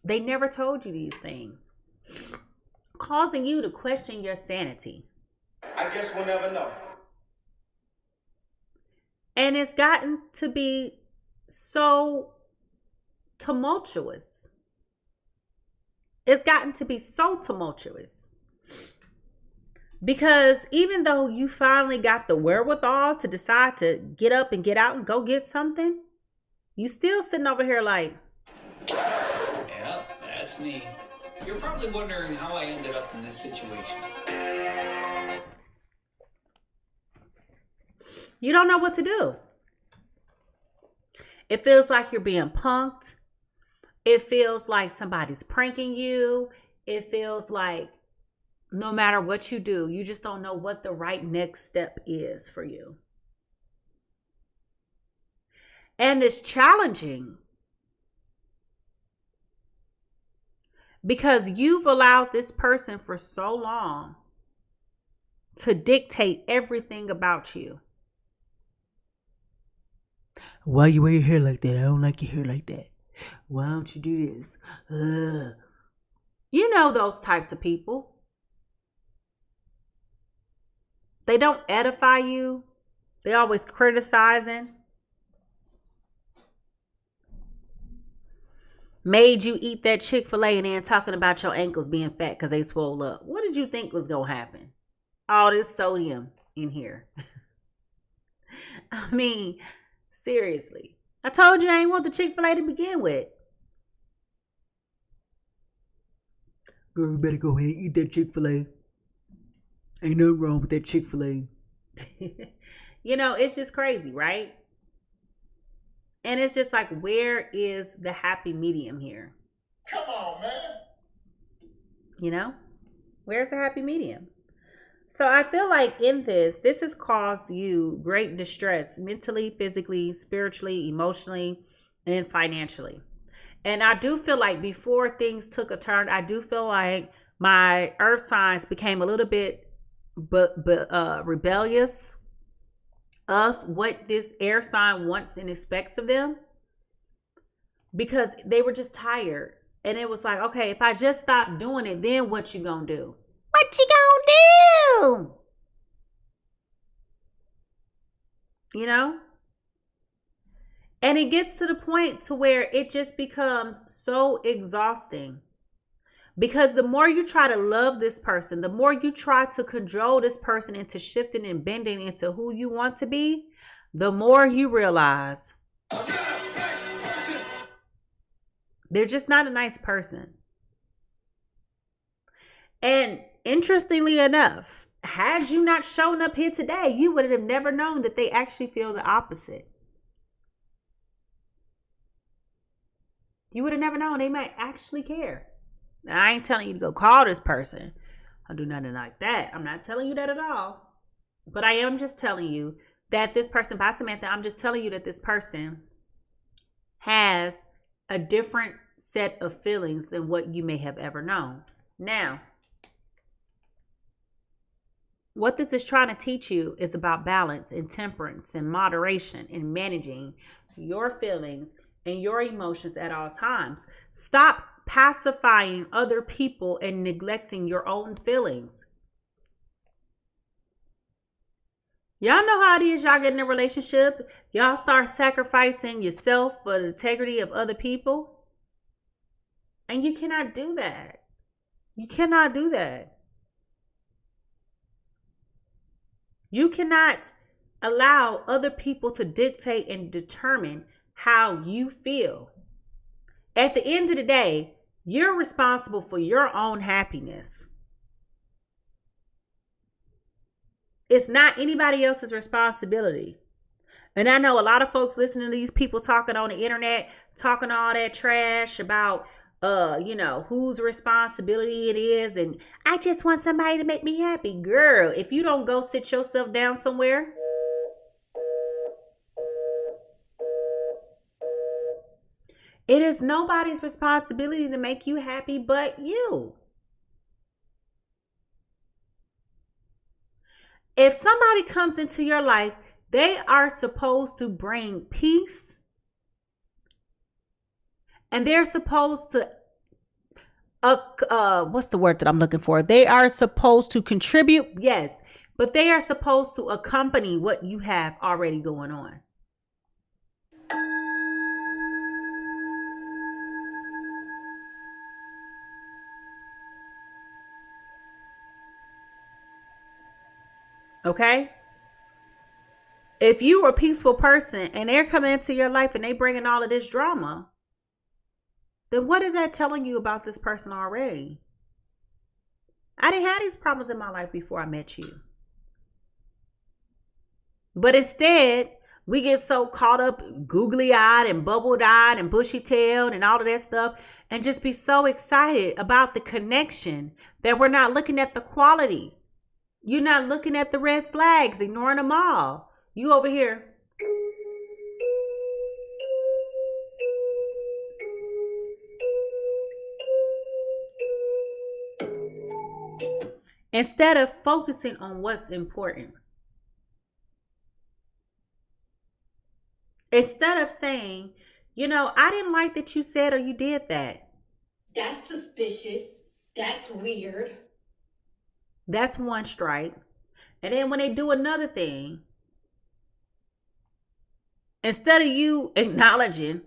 They never told you these things, causing you to question your sanity. I guess we'll never know. And it's gotten to be so tumultuous. It's gotten to be so tumultuous. Because even though you finally got the wherewithal to decide to get up and get out and go get something, you still sitting over here like, yeah, that's me. You're probably wondering how I ended up in this situation. You don't know what to do. It feels like you're being punked. It feels like somebody's pranking you. It feels like no matter what you do, you just don't know what the right next step is for you. And it's challenging because you've allowed this person for so long to dictate everything about you. Why you wear your hair like that? I don't like your hair like that. Why don't you do this? You know those types of people. They don't edify you. They always criticizing. Made you eat that Chick-fil-A and then talking about your ankles being fat because they swole up. What did you think was going to happen? All this sodium in here. I mean, seriously. I told you I ain't want the Chick-fil-A to begin with. Girl, you better go ahead and eat that Chick-fil-A. Ain't nothing wrong with that Chick-fil-A. You know, it's just crazy, right? And it's just like, where is the happy medium here? Come on, man. You know? Where's the happy medium? So I feel like in this has caused you great distress mentally, physically, spiritually, emotionally, and financially. And I do feel like before things took a turn, I do feel like my earth signs became a little bit rebellious of what this air sign wants and expects of them, because they were just tired. And it was like, okay, if I just stop doing it, then what you gonna do? What you gonna do? You know? And it gets to the point to where it just becomes so exhausting. Because the more you try to love this person, the more you try to control this person into shifting and bending into who you want to be, the more you realize they're just not a nice person. And interestingly enough, had you not shown up here today, you would have never known that they actually feel the opposite. You would have never known they might actually care. Now, I ain't telling you to go call this person or do nothing like that. I'm not telling you that at all. But I am just telling you that this person, by Samantha, I'm just telling you that this person has a different set of feelings than what you may have ever known. Now, what this is trying to teach you is about balance and temperance and moderation and managing your feelings and your emotions at all times. Stop pacifying other people and neglecting your own feelings. Y'all know how it is. Y'all get in a relationship, y'all start sacrificing yourself for the integrity of other people. And you cannot do that. You cannot do that. You cannot allow other people to dictate and determine how you feel. At the end of the day, you're responsible for your own happiness. It's not anybody else's responsibility. And I know a lot of folks listening to these people talking on the internet, talking all that trash about, whose responsibility it is. And I just want somebody to make me happy. Girl, if you don't go sit yourself down somewhere, it is nobody's responsibility to make you happy but you. If somebody comes into your life, they are supposed to bring peace. And they're supposed to, what's the word that I'm looking for? They are supposed to contribute, yes. But they are supposed to accompany what you have already going on. Okay? If you are a peaceful person and they're coming into your life and they bringing all of this drama, then what is that telling you about this person already? I didn't have these problems in my life before I met you. But instead, We get so caught up googly eyed and bubbled eyed and bushy tailed and all of that stuff, and just be so excited about the connection that we're not looking at the quality. You're not looking at the red flags, ignoring them all. You over here. Instead of focusing on what's important. Instead of saying, you know, I didn't like that you said or you did that. That's suspicious. That's weird. That's one strike. And then when they do another thing, instead of you acknowledging,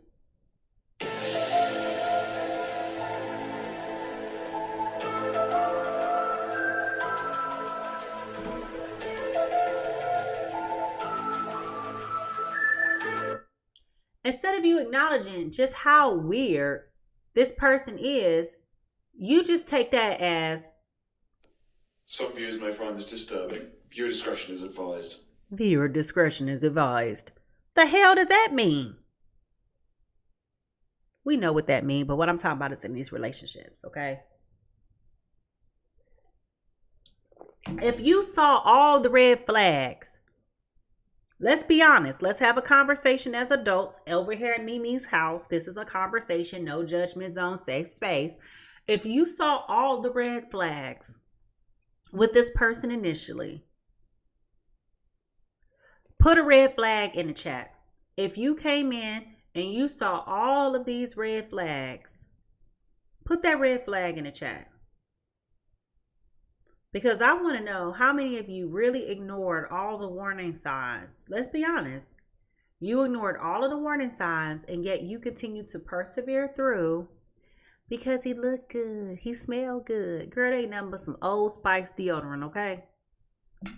just how weird this person is, you just take that as, some viewers may find this disturbing. Viewer discretion is advised. Viewer discretion is advised. The hell does that mean? We know what that means, but what I'm talking about is in these relationships, okay? If you saw all the red flags, let's be honest. Let's have a conversation as adults over here at Mimi's house. This is a conversation, no judgment zone, safe space. If you saw all the red flags with this person initially, put a red flag in the chat. If you came in and you saw all of these red flags, put that red flag in the chat. Because I want to know how many of you really ignored all the warning signs. Let's be honest. You ignored all of the warning signs and yet you continue to persevere through because he looked good. He smelled good. Girl, ain't nothing but some Old Spice deodorant, okay?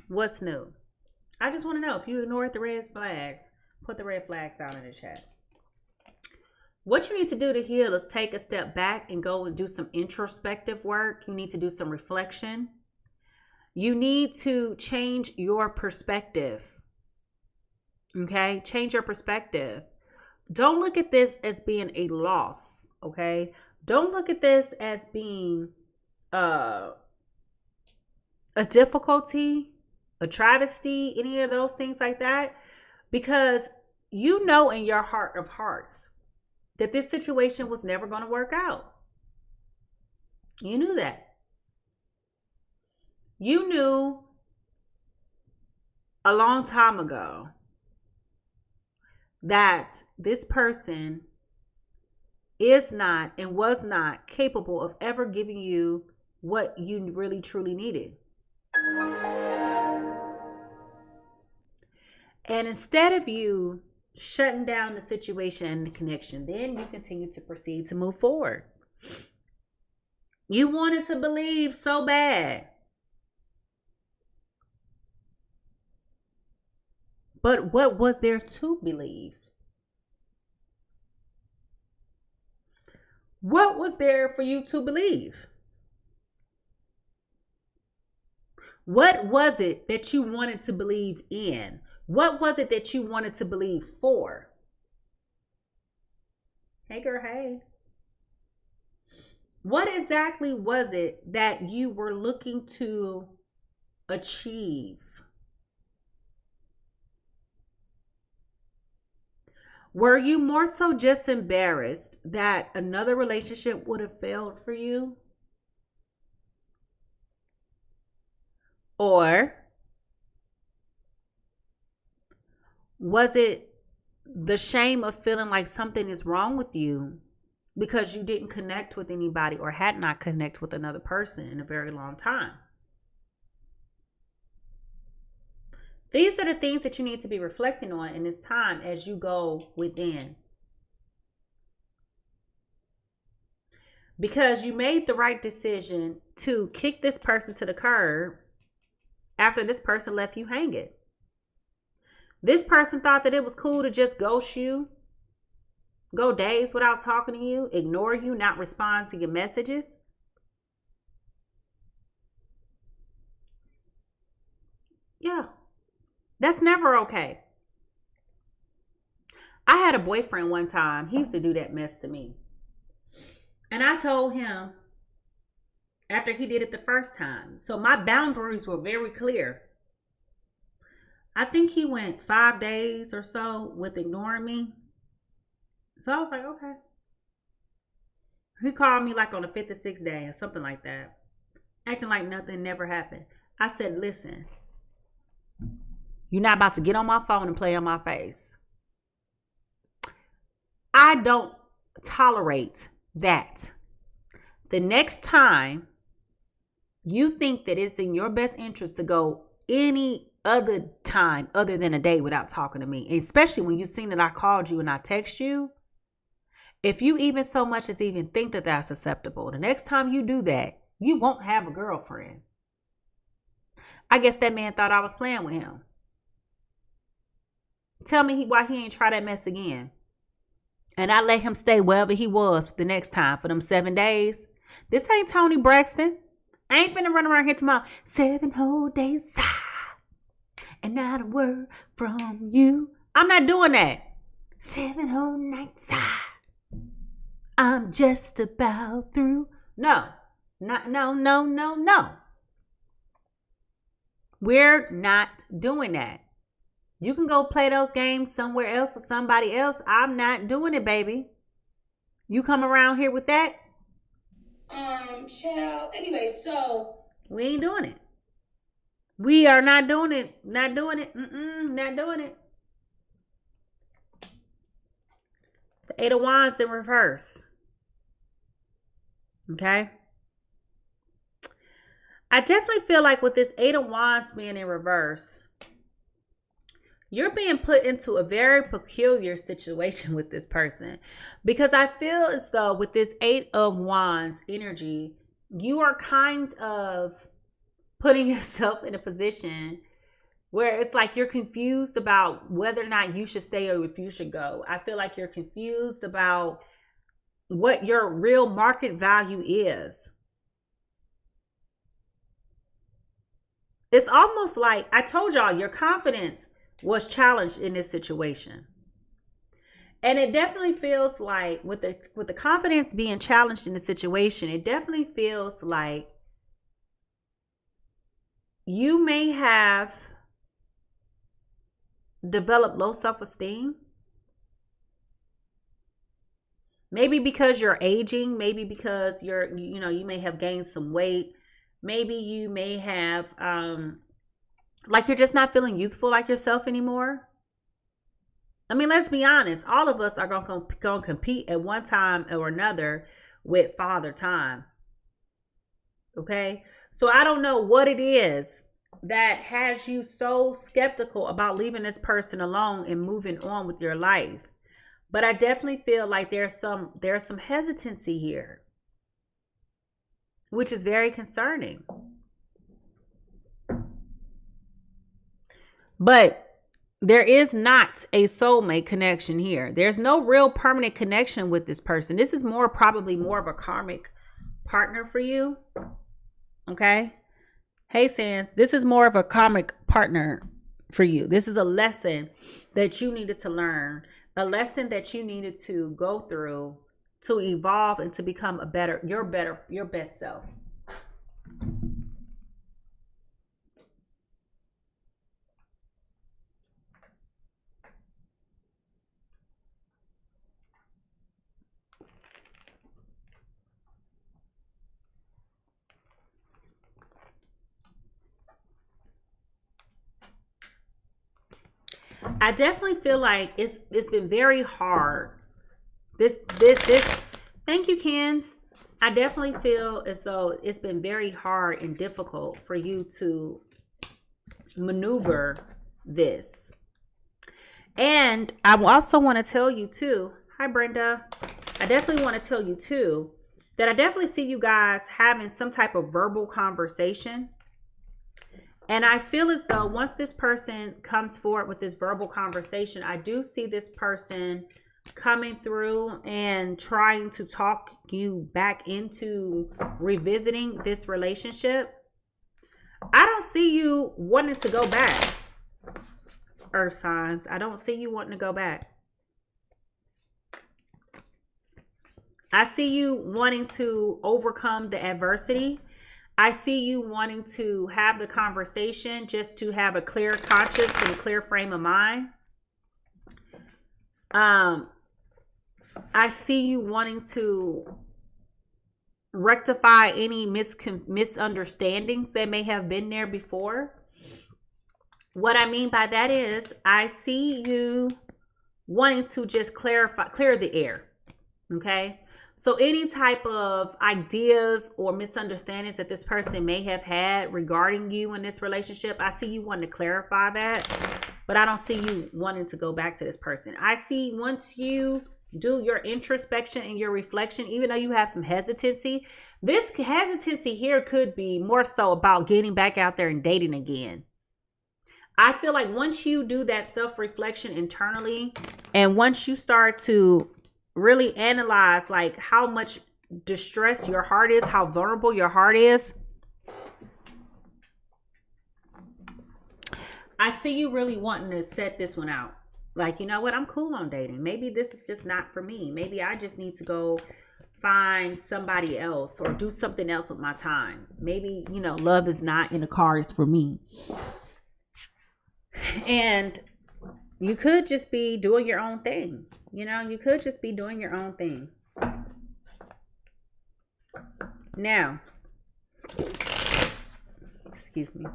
What's new? I just want to know if you ignored the red flags, put the red flags out in the chat. What you need to do to heal is take a step back and go and do some introspective work. You need to do some reflection. You need to change your perspective. Okay? Change your perspective. Don't look at this as being a loss. Okay? Don't look at this as being a difficulty, a travesty, any of those things like that. Because you know in your heart of hearts that this situation was never going to work out. You knew that. You knew a long time ago that this person is not and was not capable of ever giving you what you really truly needed. And instead of you shutting down the situation and the connection, then you continue to proceed to move forward. You wanted to believe so bad. But what was there to believe? What was there for you to believe? What was it that you wanted to believe in? What was it that you wanted to believe for? Hey girl, hey. What exactly was it that you were looking to achieve? Were you more so just embarrassed that another relationship would have failed for you? Or was it the shame of feeling like something is wrong with you because you didn't connect with anybody or had not connected with another person in a very long time? These are the things that you need to be reflecting on in this time as you go within. Because you made the right decision to kick this person to the curb after this person left you hanging. This person thought that it was cool to just ghost you, go days without talking to you, ignore you, not respond to your messages. Yeah. That's never okay. I had a boyfriend one time. He used to do that mess to me. And I told him after he did it the first time. So my boundaries were very clear. I think he went 5 days or so with ignoring me. So I was like, okay. He called me like on the 5th or 6th day or something like that. Acting like nothing never happened. I said, listen, you're not about to get on my phone and play on my face. I don't tolerate that. The next time you think that it's in your best interest to go any other time other than a day without talking to me, especially when you've seen that I called you and I text you, if you even so much as even think that that's acceptable, the next time you do that, you won't have a girlfriend. I guess that man thought I was playing with him. Tell me why he ain't try that mess again. And I let him stay wherever he was for the next time for them 7 days. This ain't Tony Braxton. I ain't finna run around here tomorrow. 7 whole days and not a word from you. I'm not doing that. 7 whole nights. I'm just about through. No. We're not doing that. You can go play those games somewhere else with somebody else. I'm not doing it, baby. You come around here with that? Child. Anyway, so We ain't doing it. We are not doing it. Not doing it. Not doing it. The 8 of Wands in reverse. Okay. I definitely feel like with this 8 of Wands being in reverse, you're being put into a very peculiar situation with this person, because I feel as though with this 8 of Wands energy, you are kind of putting yourself in a position where it's like you're confused about whether or not you should stay or if you should go. I feel like you're confused about what your real market value is. It's almost like I told y'all your confidence was challenged in this situation. And it definitely feels like with the confidence being challenged in the situation, it definitely feels like you may have developed low self-esteem. Maybe because you're aging, maybe because you may have gained some weight. Maybe you may have like you're just not feeling youthful like yourself anymore. I mean, let's be honest. All of us are going to compete at one time or another with Father Time. Okay? So I don't know what it is that has you so skeptical about leaving this person alone and moving on with your life. But I definitely feel like there's some hesitancy here, which is very concerning. But there is not a soulmate connection here. There's no real permanent connection with this person. This is probably more of a karmic partner for you. Okay? Hey, Sans, this is more of a karmic partner for you. This is a lesson that you needed to learn, a lesson that you needed to go through to evolve and to become your best self. I definitely feel like it's been very hard. This thank you, Kens. I definitely feel as though it's been very hard and difficult for you to maneuver this. And I also want to tell you too, hi Brenda. I definitely want to tell you too that I definitely see you guys having some type of verbal conversation. And I feel as though once this person comes forward with this verbal conversation, I do see this person coming through and trying to talk you back into revisiting this relationship. I don't see you wanting to go back, Earth signs. I don't see you wanting to go back. I see you wanting to overcome the adversity. I see you wanting to have the conversation just to have a clear conscience and a clear frame of mind. I see you wanting to rectify any misunderstandings that may have been there before. What I mean by that is I see you wanting to just clear the air. Okay. So any type of ideas or misunderstandings that this person may have had regarding you in this relationship, I see you wanting to clarify that, but I don't see you wanting to go back to this person. I see once you do your introspection and your reflection, even though you have some hesitancy, this hesitancy here could be more so about getting back out there and dating again. I feel like once you do that self-reflection internally, and once you start to really analyze like how much distress your heart is, how vulnerable your heart is, I see you really wanting to set this one out. Like, you know what? I'm cool on dating. Maybe this is just not for me. Maybe I just need to go find somebody else or do something else with my time. Maybe, you know, love is not in the cards for me. And you could just be doing your own thing. You know, you could just be doing your own thing. Now, excuse me.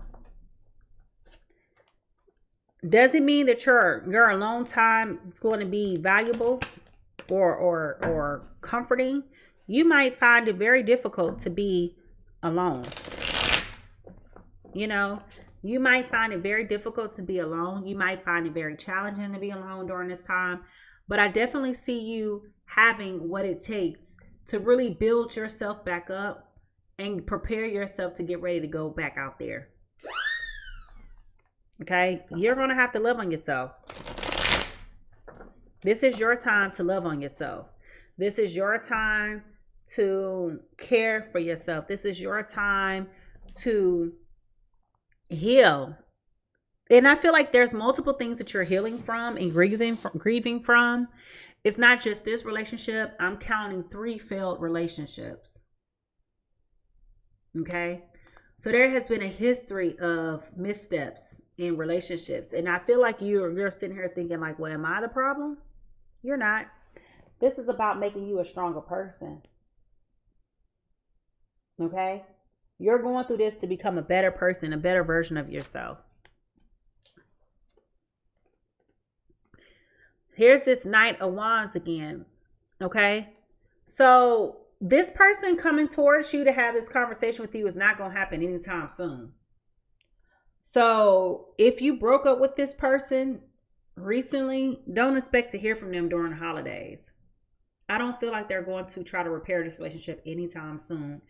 Does it mean that your alone time is going to be valuable or comforting? You might find it very difficult to be alone. You know, you might find it very difficult to be alone. You might find it very challenging to be alone during this time. But I definitely see you having what it takes to really build yourself back up and prepare yourself to get ready to go back out there. Okay, you're going to have to love on yourself. This is your time to love on yourself. This is your time to care for yourself. This is your time to heal. And I feel like there's multiple things that you're healing from and grieving from. It's not just this relationship. I'm counting 3 failed relationships. Okay, so there has been a history of missteps in relationships, and I feel like you're sitting here thinking like, well, am I the problem? You're not. This is about making you a stronger person. Okay, you're going through this to become a better person, a better version of yourself. Here's this Knight of Wands again. Okay, so this person coming towards you to have this conversation with you is not going to happen anytime soon. So if you broke up with this person recently, don't expect to hear from them during the holidays. I don't feel like they're going to try to repair this relationship anytime soon.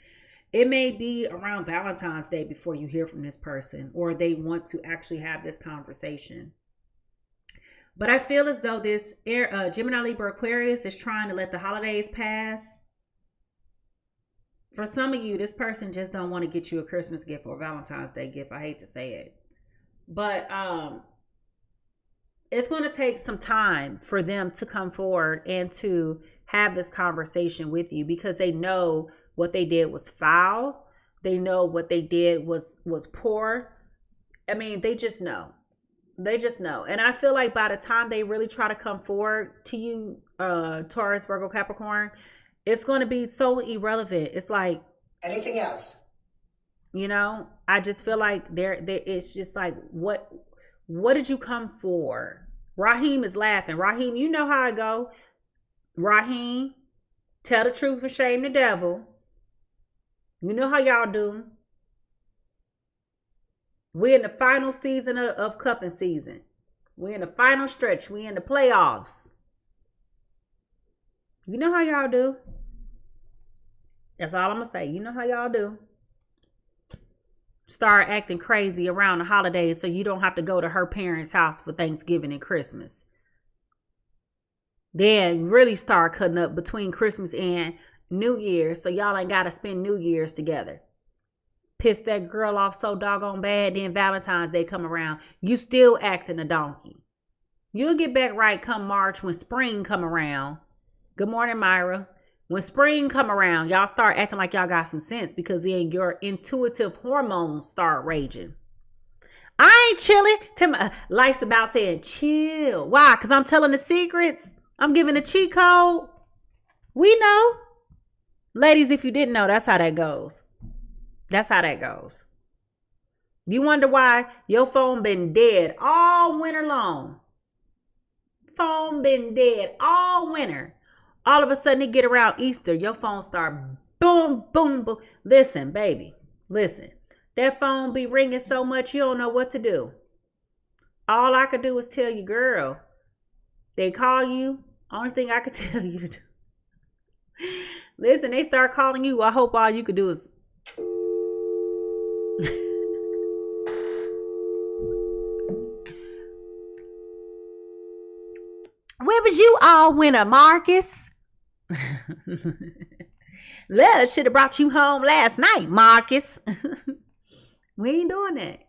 It may be around Valentine's Day before you hear from this person, or they want to actually have this conversation. But I feel as though this Gemini, Libra, Aquarius is trying to let the holidays pass. For some of you, this person just don't want to get you a Christmas gift or a Valentine's Day gift. I hate to say it. But it's going to take some time for them to come forward and to have this conversation with you, because they know what they did was foul. They know what they did was poor. I mean, they just know. They just know. And I feel like by the time they really try to come forward to you, Taurus, Virgo, Capricorn, it's going to be so irrelevant. It's like, Anything else? you know, I just feel like it's just like, what did you come for? Raheem is laughing. Raheem, you know how I go. Raheem, tell the truth and shame the devil. You know how y'all do. We're in the final season of cupping season. We're in the final stretch. We're in the playoffs. You know how y'all do. That's all I'm going to say. You know how y'all do. Start acting crazy around the holidays so you don't have to go to her parents' house for Thanksgiving and Christmas. Then really start cutting up between Christmas and New Year's so y'all ain't got to spend New Year's together. Piss that girl off so doggone bad, then Valentine's Day come around. You still acting a donkey. You'll get back right come March when spring come around. Good morning, Myra. When spring come around, y'all start acting like y'all got some sense, because then your intuitive hormones start raging. I ain't chilling. Life's about saying chill. Why? Because I'm telling the secrets. I'm giving a cheat code. We know. Ladies, if you didn't know, that's how that goes. That's how that goes. You wonder why your phone been dead all winter long. Phone been dead all winter. All of a sudden, it get around Easter, your phone start boom, boom, boom. Listen, baby, listen. That phone be ringing so much, you don't know what to do. All I could do is tell you, girl, they call you. Only thing I could tell you to do. Listen, they start calling you. I hope all you could do is. Where was you all winter, Marcus? Love should have brought you home last night, Marcus. We ain't doing that.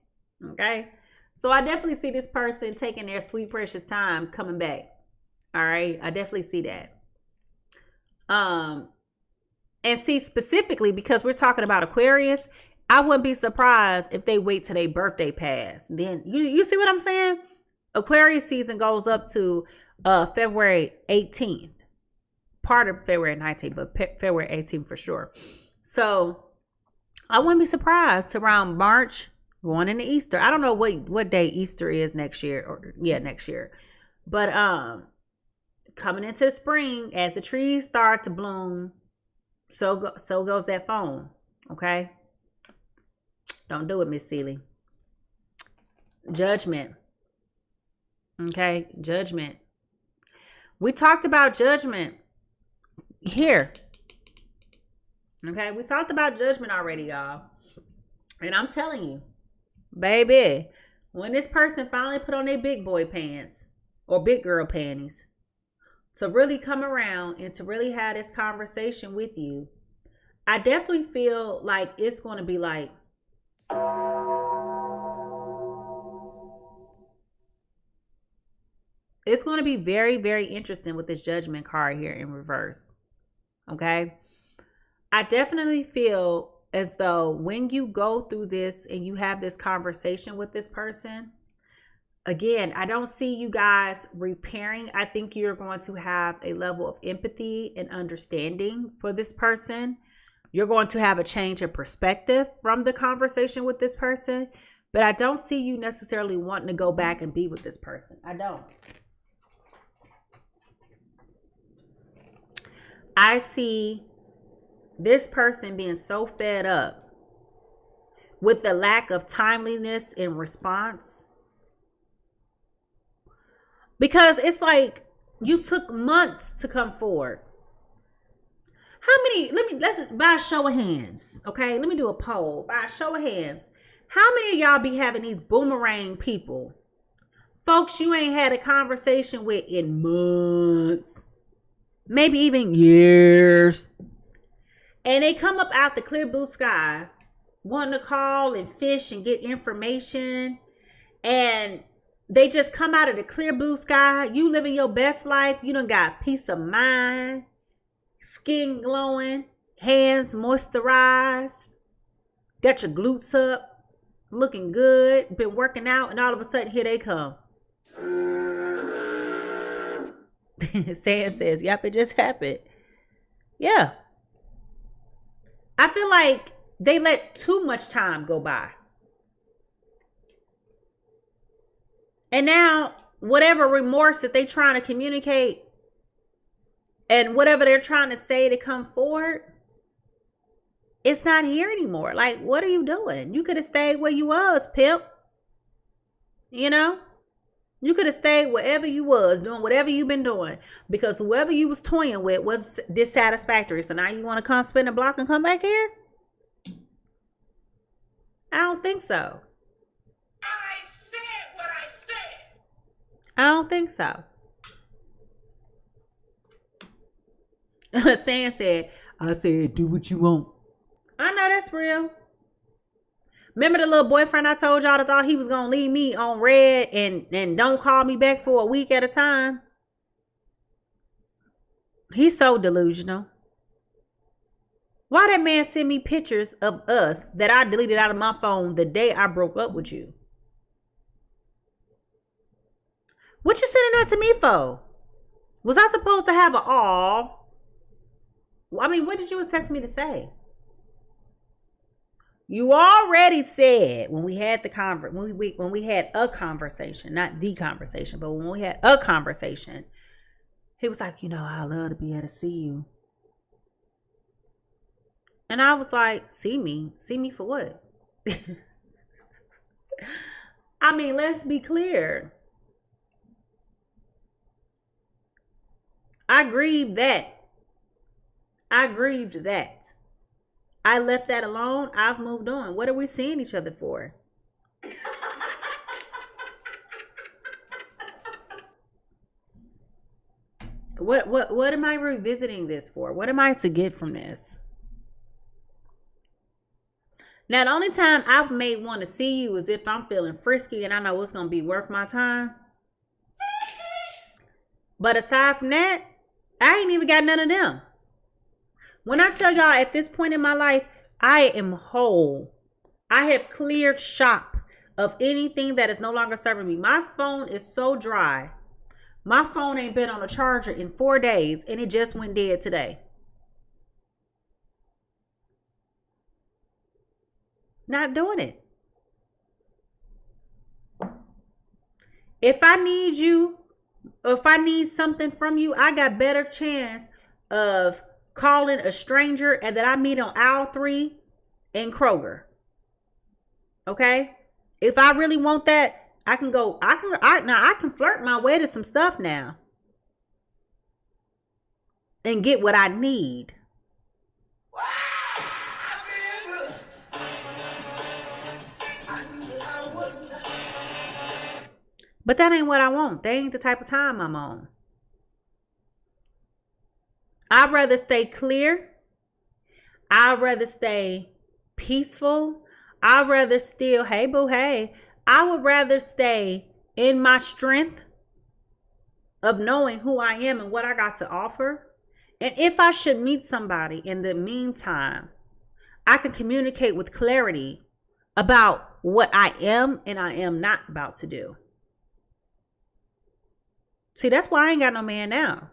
Okay. So I definitely see this person taking their sweet, precious time coming back. All right. I definitely see that. And see, specifically because we're talking about Aquarius, I wouldn't be surprised if they wait till their birthday pass. Then you see what I'm saying? Aquarius season goes up to February 18th. Part of February 19th, but February 18th for sure. So I wouldn't be surprised around March going into Easter. I don't know what day Easter is next year, next year. But coming into the spring, as the trees start to bloom, so goes that phone. Okay, don't do it, Miss Seeley. Judgment. Okay, judgment. We talked about judgment here. Okay, we talked about judgment already, y'all. And I'm telling you, baby, when this person finally put on their big boy pants or big girl panties to really come around and to really have this conversation with you, I definitely feel like it's going to be like, it's going to be very, very interesting with this judgment card here in reverse. Okay. I definitely feel as though when you go through this and you have this conversation with this person, again, I don't see you guys repairing. I think you're going to have a level of empathy and understanding for this person. You're going to have a change of perspective from the conversation with this person. But I don't see you necessarily wanting to go back and be with this person. I don't. I see this person being so fed up with the lack of timeliness in response, because it's like you took months to come forward. How many, let's by a show of hands, okay? Let me do a poll. By a show of hands, how many of y'all be having these boomerang people? Folks you ain't had a conversation with in months, maybe even years. And they come up out the clear blue sky, wanting to call and fish and get information. And they just come out of the clear blue sky. You living your best life. You done got peace of mind, skin glowing, hands moisturized, got your glutes up, looking good, been working out, and all of a sudden here they come. Sam says, yep, it just happened. Yeah. I feel like they let too much time go by. And now, whatever remorse that they trying to communicate and whatever they're trying to say to come forward, it's not here anymore. Like, what are you doing? You could have stayed where you was, pimp. You know? You could have stayed wherever you was, doing whatever you've been doing. Because whoever you was toying with was dissatisfactory. So now you want to come spin the block and come back here? I don't think so. I said what I said. I don't think so. Sam said, I said, do what you want. I know that's real. Remember the little boyfriend I told y'all that thought he was going to leave me on red and don't call me back for a week at a time? He's so delusional. Why that man send me pictures of us that I deleted out of my phone the day I broke up with you? What you sending that to me for? Was I supposed to have a aw? I mean, what did you expect me to say? You already said when we had the when we had a conversation, not the conversation, but when we had a conversation, he was like, I love to be able to see you. And I was like, see me for what? I mean, let's be clear. I grieved that. I left that alone. I've moved on. What are we seeing each other for? What am I revisiting this for? What am I to get from this? Now, the only time I may want to see you is if I'm feeling frisky and I know it's going to be worth my time. But aside from that, I ain't even got none of them. When I tell y'all at this point in my life, I am whole. I have cleared shop of anything that is no longer serving me. My phone is so dry. My phone ain't been on a charger in 4 days and it just went dead today. Not doing it. If I need you, or if I need something from you, I got better chance of calling a stranger and that I meet on aisle 3 in Kroger. Okay? If I really want that, I can go. I can flirt my way to some stuff now and get what I need. But that ain't what I want. That ain't the type of time I'm on. I'd rather stay clear. I'd rather stay peaceful. I'd rather still, hey boo, hey. I would rather stay in my strength of knowing who I am and what I got to offer. And if I should meet somebody in the meantime, I can communicate with clarity about what I am and I am not about to do. See, that's why I ain't got no man now.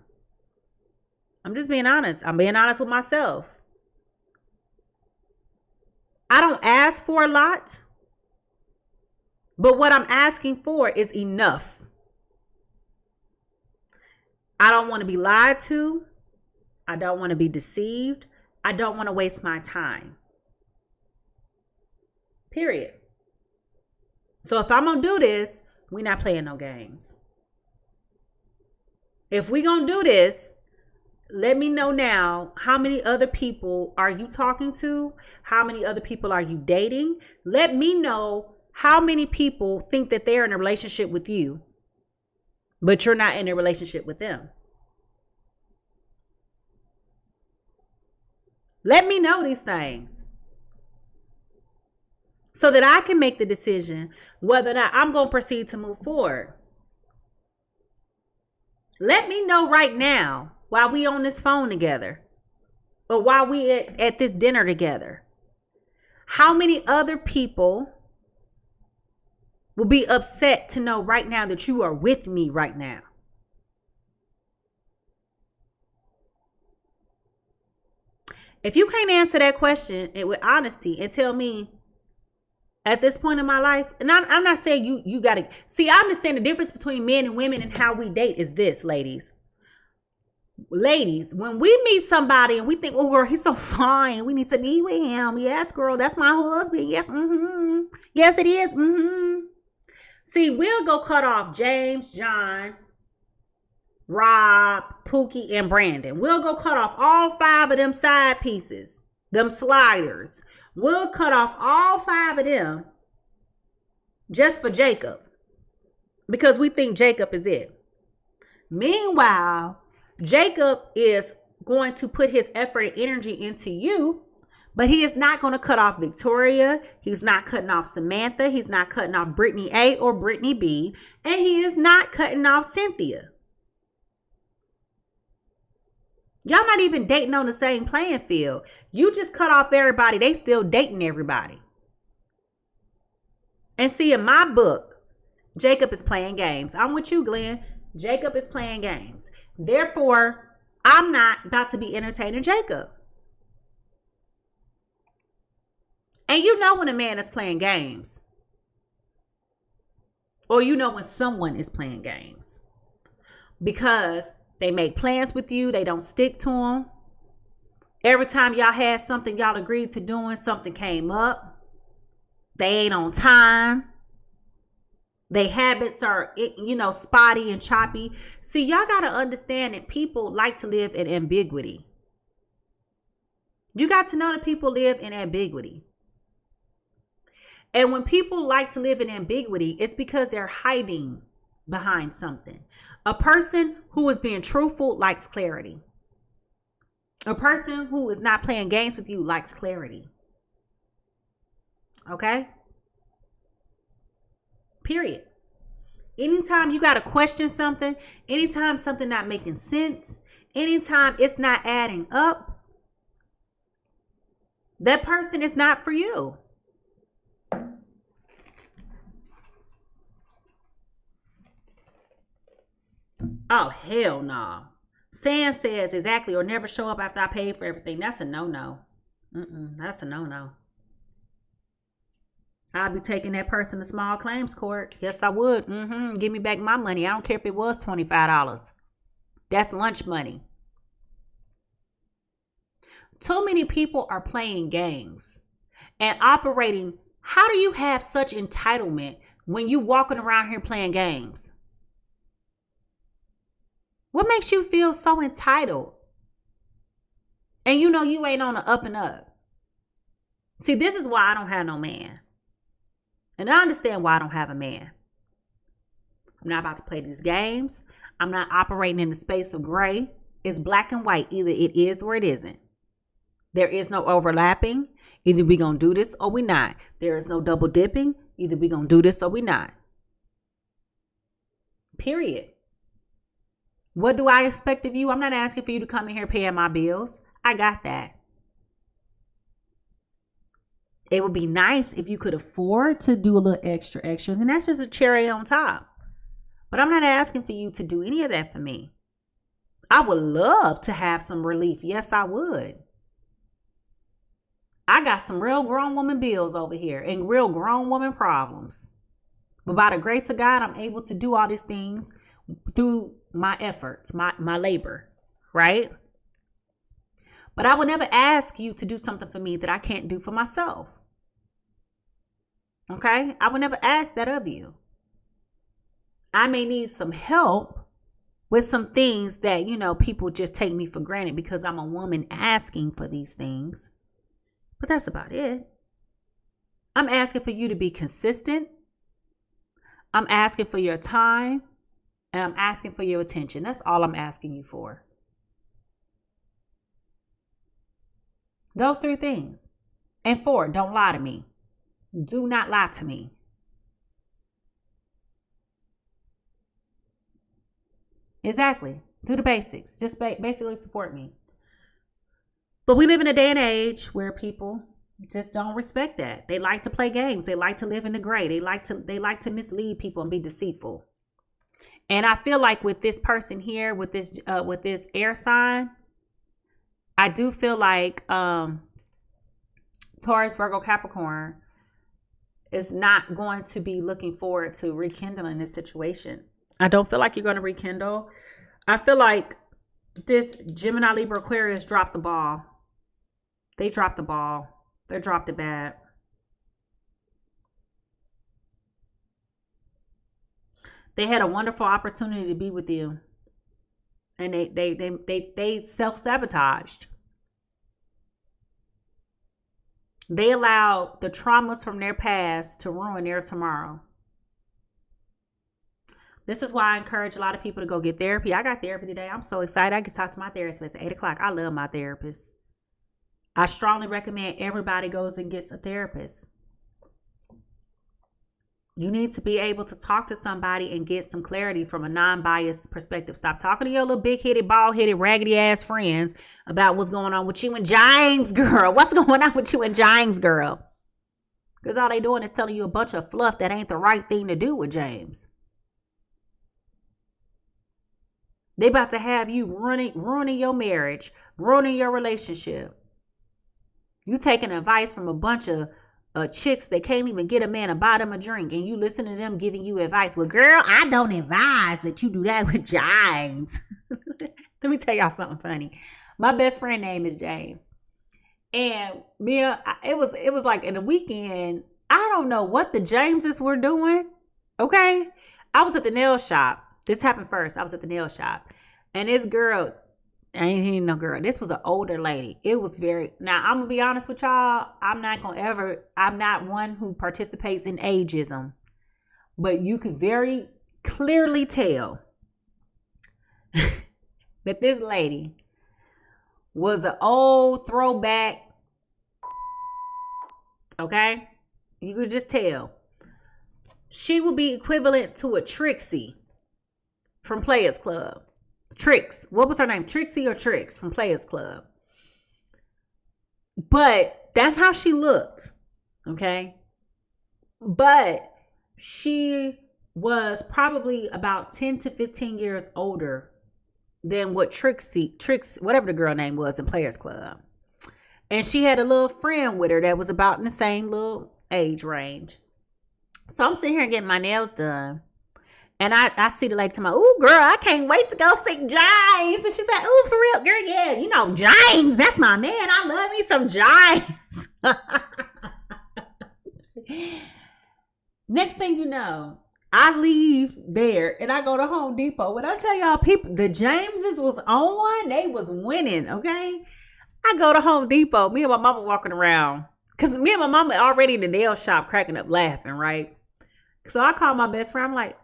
I'm just being honest. I'm being honest with myself. I don't ask for a lot, but what I'm asking for is enough. I don't want to be lied to. I don't want to be deceived. I don't want to waste my time. Period. So if I'm going to do this, we're not playing no games. If we're going to do this, let me know now, how many other people are you talking to? How many other people are you dating? Let me know how many people think that they're in a relationship with you, but you're not in a relationship with them. Let me know these things so that I can make the decision whether or not I'm going to proceed to move forward. Let me know right now while we on this phone together or while we at this dinner together, how many other people will be upset to know right now that you are with me right now? If you can't answer that question with honesty and tell me at this point in my life, and I'm not saying you got to see, I understand the difference between men and women and how we date is this, ladies. Ladies, when we meet somebody and we think, oh, girl, he's so fine, we need to be with him. Yes, girl, that's my husband. Yes, yes, it is. See, we'll go cut off James, John, Rob, Pookie, and Brandon. We'll go cut off all 5 of them side pieces, them sliders. We'll cut off all 5 of them just for Jacob because we think Jacob is it. Meanwhile, Jacob is going to put his effort and energy into you, but he is not going to cut off Victoria. He's not cutting off Samantha. He's not cutting off Brittany A or Brittany B. And he is not cutting off Cynthia. Y'all not even dating on the same playing field. You just cut off everybody. They still dating everybody. And see, in my book, Jacob is playing games. I'm with you, Glenn. Jacob is playing games. Therefore, I'm not about to be entertaining Jacob. And you know when a man is playing games. Or you know when someone is playing games. Because they make plans with you. They don't stick to them. Every time y'all had something y'all agreed to doing, something came up. They ain't on time. Their habits are, spotty and choppy. See, y'all got to understand that people like to live in ambiguity. You got to know that people live in ambiguity. And when people like to live in ambiguity, it's because they're hiding behind something. A person who is being truthful likes clarity. A person who is not playing games with you likes clarity. Okay? Period. Anytime you got to question something, anytime something not making sense, anytime it's not adding up, that person is not for you. Oh, hell no. Saying says exactly or never show up after I paid for everything. That's a no-no. That's a no-no. I'll be taking that person to small claims court. Yes, I would. Give me back my money. I don't care if it was $25. That's lunch money. Too many people are playing games and operating. How do you have such entitlement when you walking around here playing games? What makes you feel so entitled? And you know you ain't on the up and up. See, this is why I don't have no man. And I understand why I don't have a man. I'm not about to play these games. I'm not operating in the space of gray. It's black and white. Either it is or it isn't. There is no overlapping. Either we gonna do this or we not. There is no double dipping. Either we gonna do this or we not. Period. What do I expect of you? I'm not asking for you to come in here paying my bills. I got that. It would be nice if you could afford to do a little extra, and that's just a cherry on top. But I'm not asking for you to do any of that for me. I would love to have some relief. Yes, I would. I got some real grown woman bills over here and real grown woman problems. But by the grace of God, I'm able to do all these things through my efforts, my labor, right? But I would never ask you to do something for me that I can't do for myself. Okay? I would never ask that of you. I may need some help with some things that, people just take me for granted because I'm a woman asking for these things. But that's about it. I'm asking for you to be consistent. I'm asking for your time. And I'm asking for your attention. That's all I'm asking you for. Those 3 things. And 4, don't lie to me. Do not lie to me. Exactly. Do the basics. Just basically support me. But we live in a day and age where people just don't respect that. They like to play games. They like to live in the gray. They like to mislead people and be deceitful. And I feel like with this person here, with this air sign, I do feel like Taurus, Virgo, Capricorn is not going to be looking forward to rekindling this situation. I don't feel like you're going to rekindle. I feel like this Gemini, Libra, Aquarius dropped the ball. They dropped the ball. They dropped it bad. They had a wonderful opportunity to be with you. And they self-sabotaged. They allowed the traumas from their past to ruin their tomorrow. This is why I encourage a lot of people to go get therapy. I got therapy today. I'm so excited. I can talk to my therapist at 8 o'clock. I love my therapist. I strongly recommend everybody goes and gets a therapist. You need to be able to talk to somebody and get some clarity from a non-biased perspective. Stop talking to your little big-headed, bald-headed, raggedy-ass friends about what's going on with you and James, girl. What's going on with you and James, girl? Because all they doing is telling you a bunch of fluff that ain't the right thing to do with James. They about to have you ruining your marriage, ruining your relationship. You taking advice from a bunch of chicks that can't even get a man to buy them a drink, and you listen to them giving you advice. Well, girl, I don't advise that you do that with James. Let me tell y'all something funny. My best friend name is James, and it was like in the weekend. I don't know what the Jameses were doing. Okay, I was at the nail shop. This happened first. I was at the nail shop, and this girl. I ain't even no girl. This was an older lady. It was now I'm gonna be honest with y'all. I'm not one who participates in ageism, but you could very clearly tell that this lady was an old throwback. Okay. You could just tell. She would be equivalent to a Trixie from Players Club. Trix. What was her name? Trixie or Trix from Players Club. But that's how she looked. Okay. But she was probably about 10 to 15 years older than what Trix, whatever the girl name was in Players Club. And she had a little friend with her that was about in the same little age range. So I'm sitting here getting my nails done. And I see the lady to my, ooh, girl, I can't wait to go see James. And she said, ooh, for real, girl, yeah, you know, James, that's my man. I love me some James. Next thing you know, I leave there and I go to Home Depot. When I tell y'all, people, the Jameses was on one, they was winning, okay? I go to Home Depot, me and my mama walking around. Because me and my mama already in the nail shop cracking up laughing, right? So I call my best friend, I'm like,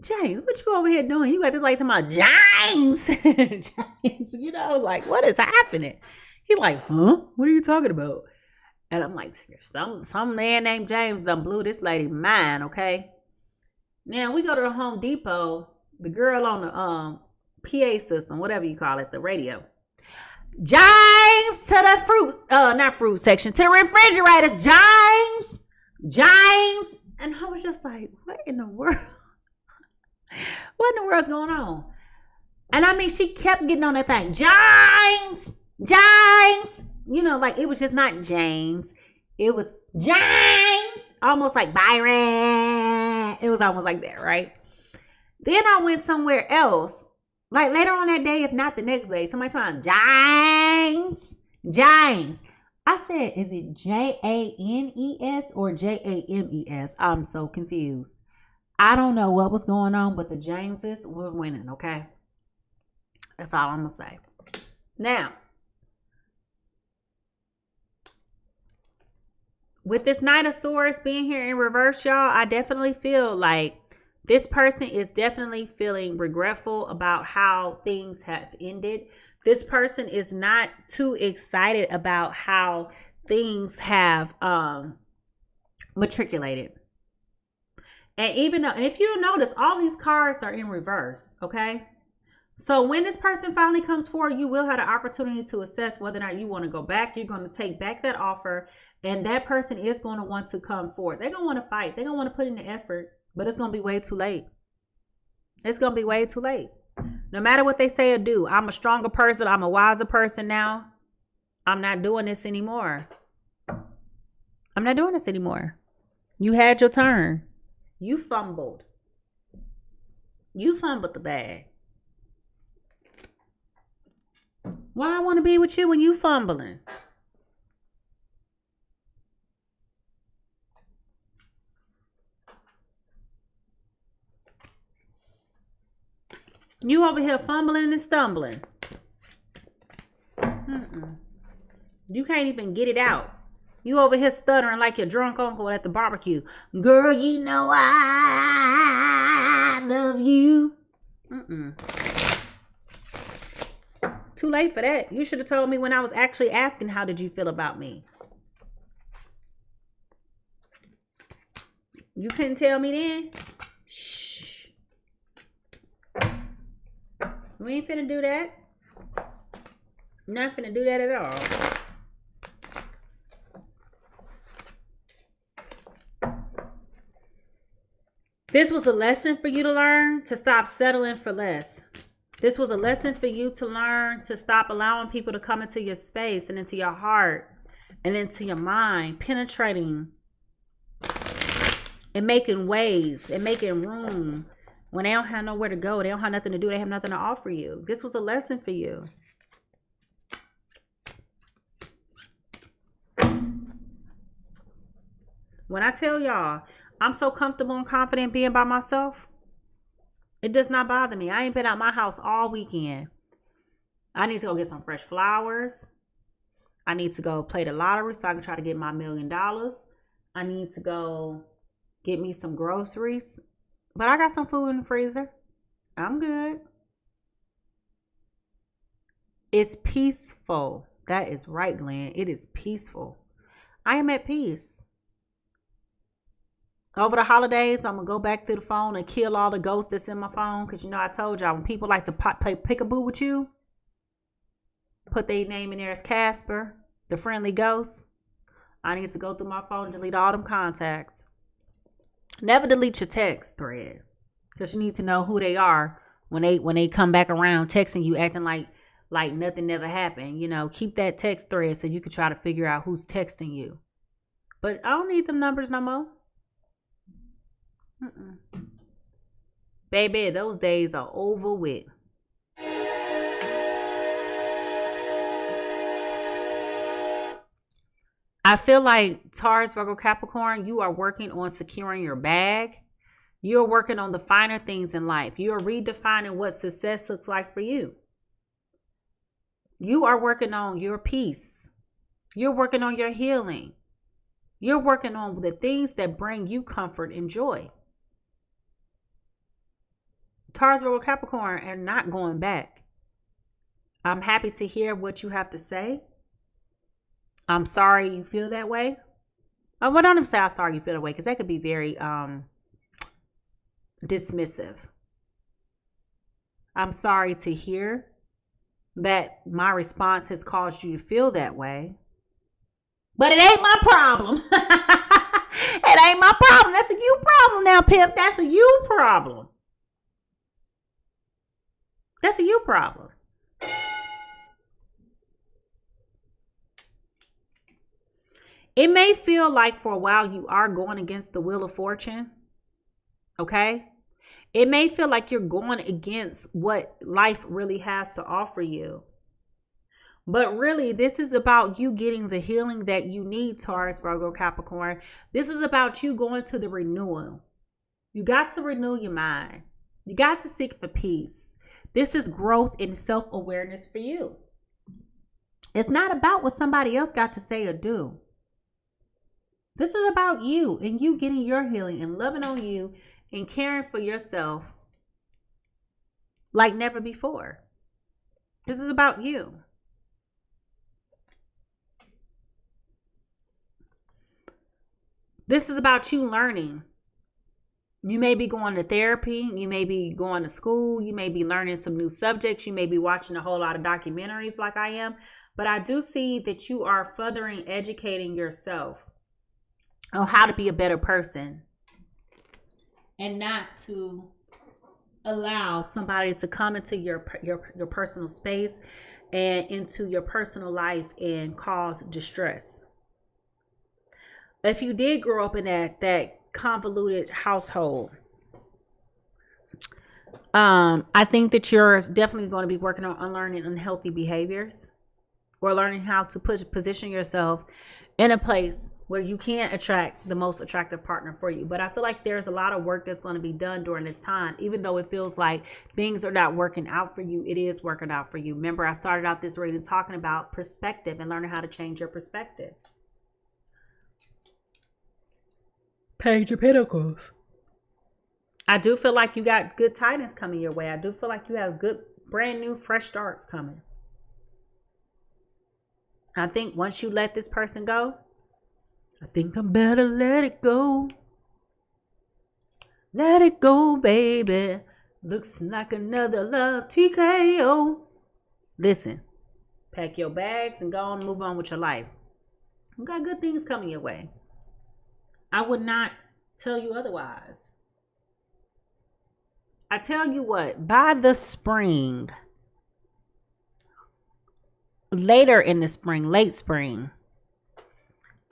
James, what you over here doing? You got this like to my James. James, you know, like, what is happening? He like, huh? What are you talking about? And I'm like, some man named James done blew this lady mind, okay? Now we go to the Home Depot, the girl on the PA system, whatever you call it, the radio. James to the not fruit section, to the refrigerators, James. And I was just like, what in the world? What in the world's going on? And I mean, she kept getting on that thing. James. You know, like it was just not James. It was James. Almost like Byron. It was almost like that, right? Then I went somewhere else. Like later on that day, if not the next day, somebody told me, James. I said, is it Janes or James? I'm so confused. I don't know what was going on, but the Jameses were winning, okay? That's all I'm going to say. Now, with this Knight of Swords being here in reverse, y'all, I definitely feel like this person is definitely feeling regretful about how things have ended. This person is not too excited about how things have matriculated. And if you notice, all these cards are in reverse, okay? So when this person finally comes forward, you will have the opportunity to assess whether or not you want to go back. You're going to take back that offer, and that person is going to want to come forward. They're going to want to fight. They're going to want to put in the effort, but it's going to be way too late. It's going to be way too late. No matter what they say or do, I'm a stronger person. I'm a wiser person now. I'm not doing this anymore. I'm not doing this anymore. You had your turn. You fumbled. You fumbled the bag. Why I want to be with you when you fumbling? You over here fumbling and stumbling. You can't even get it out. You over here stuttering like your drunk uncle at the barbecue. Girl, you know I love you. Too late for that. You should have told me when I was actually asking, how did you feel about me? You couldn't tell me then? Shh. We ain't finna do that. Not finna do that at all. This was a lesson for you to learn to stop settling for less. This was a lesson for you to learn to stop allowing people to come into your space and into your heart and into your mind, penetrating and making ways and making room when they don't have nowhere to go. They don't have nothing to do. They have nothing to offer you. This was a lesson for you. When I tell y'all, I'm so comfortable and confident being by myself, it does not bother me. I ain't been out my house all weekend. I need to go get some fresh flowers. I need to go play the lottery so I can try to get my $1 million. I need to go get me some groceries. But I got some food in the freezer. I'm good. It's peaceful. That is right, Glenn. It is peaceful. I am at peace. Over the holidays, I'm going to go back to the phone and kill all the ghosts that's in my phone. Because, you know, I told y'all, when people like to play peekaboo with you, put their name in there as Casper, the friendly ghost. I need to go through my phone and delete all them contacts. Never delete your text thread. Because you need to know who they are when they come back around texting you, acting like nothing never happened. You know, keep that text thread so you can try to figure out who's texting you. But I don't need them numbers no more. Baby, those days are over with. I feel like Taurus, Virgo, Capricorn, you are working on securing your bag. You're working on the finer things in life. You are redefining what success looks like for you. You are working on your peace. You're working on your healing. You're working on the things that bring you comfort and joy. Taurus, Virgo, Capricorn are not going back. I'm happy to hear what you have to say. I'm sorry you feel that way. Well, don't even say I'm sorry you feel that way, because that could be very dismissive. I'm sorry to hear that my response has caused you to feel that way. But it ain't my problem. It ain't my problem. That's a you problem now, pimp. That's a you problem. That's a you problem. It may feel like for a while you are going against the wheel of fortune. Okay? It may feel like you're going against what life really has to offer you. But really, this is about you getting the healing that you need, Taurus, Virgo, Capricorn. This is about you going to the renewal. You got to renew your mind. You got to seek for peace. This is growth and self-awareness for you. It's not about what somebody else got to say or do. This is about you and you getting your healing and loving on you and caring for yourself like never before. This is about you. This is about you learning. You may be going to therapy. You may be going to school. You may be learning some new subjects. You may be watching a whole lot of documentaries like I am. But I do see that you are furthering educating yourself on how to be a better person. And not to allow somebody to come into your personal space and into your personal life and cause distress. If you did grow up in that convoluted household, I think that you're definitely going to be working on unlearning unhealthy behaviors, or learning how to position yourself in a place where you can attract the most attractive partner for you. But I feel like there's a lot of work that's going to be done during this time. Even though it feels like things are not working out for you, it is working out for you. Remember, I started out this reading talking about perspective and learning how to change your perspective. Page of Pentacles. I do feel like you got good tidings coming your way. I do feel like you have good, brand new, fresh starts coming. I think once you let this person go, I think I better let it go. Let it go, baby. Looks like another love TKO. Listen, pack your bags and go on and move on with your life. You got good things coming your way. I would not tell you otherwise. I tell you what, by the spring, later in the spring, late spring,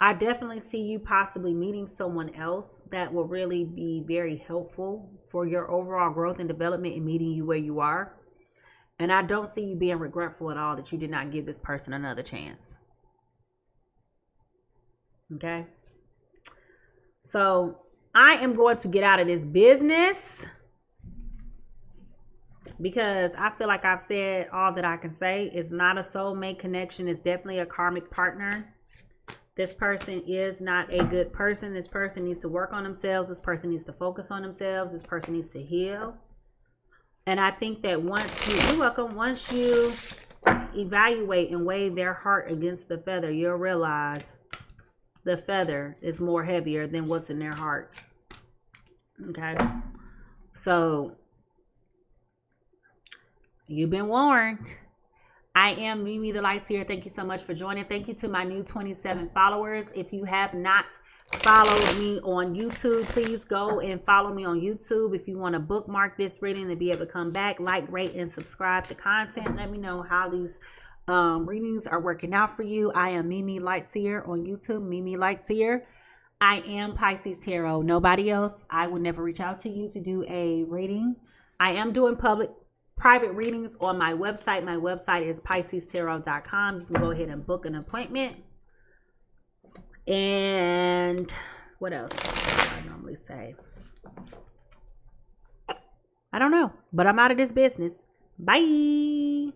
I definitely see you possibly meeting someone else that will really be very helpful for your overall growth and development and meeting you where you are. And I don't see you being regretful at all that you did not give this person another chance. Okay? So I am going to get out of this business because I feel like I've said all that I can say. It's not a soulmate connection. It's definitely a karmic partner. This person is not a good person. This person needs to work on themselves. This person needs to focus on themselves. This person needs to heal. And I think that once you evaluate and weigh their heart against the feather, you'll realize the feather is more heavier than what's in their heart. Okay? So, you've been warned. I am MiMi the Lightseer. Thank you so much for joining. Thank you to my new 27 followers. If you have not followed me on YouTube, please go and follow me on YouTube. If you want to bookmark this reading and be able to come back, like, rate, and subscribe to content. Let me know how these readings are working out for you. I am MiMi Lightseer on YouTube, MiMi Lightseer. I am Pisces Tarot. Nobody else. I would never reach out to you to do a reading. I am doing private readings on my website. My website is piscestarot.com. You can go ahead and book an appointment. And what else do I normally say? I don't know, but I'm out of this business. Bye.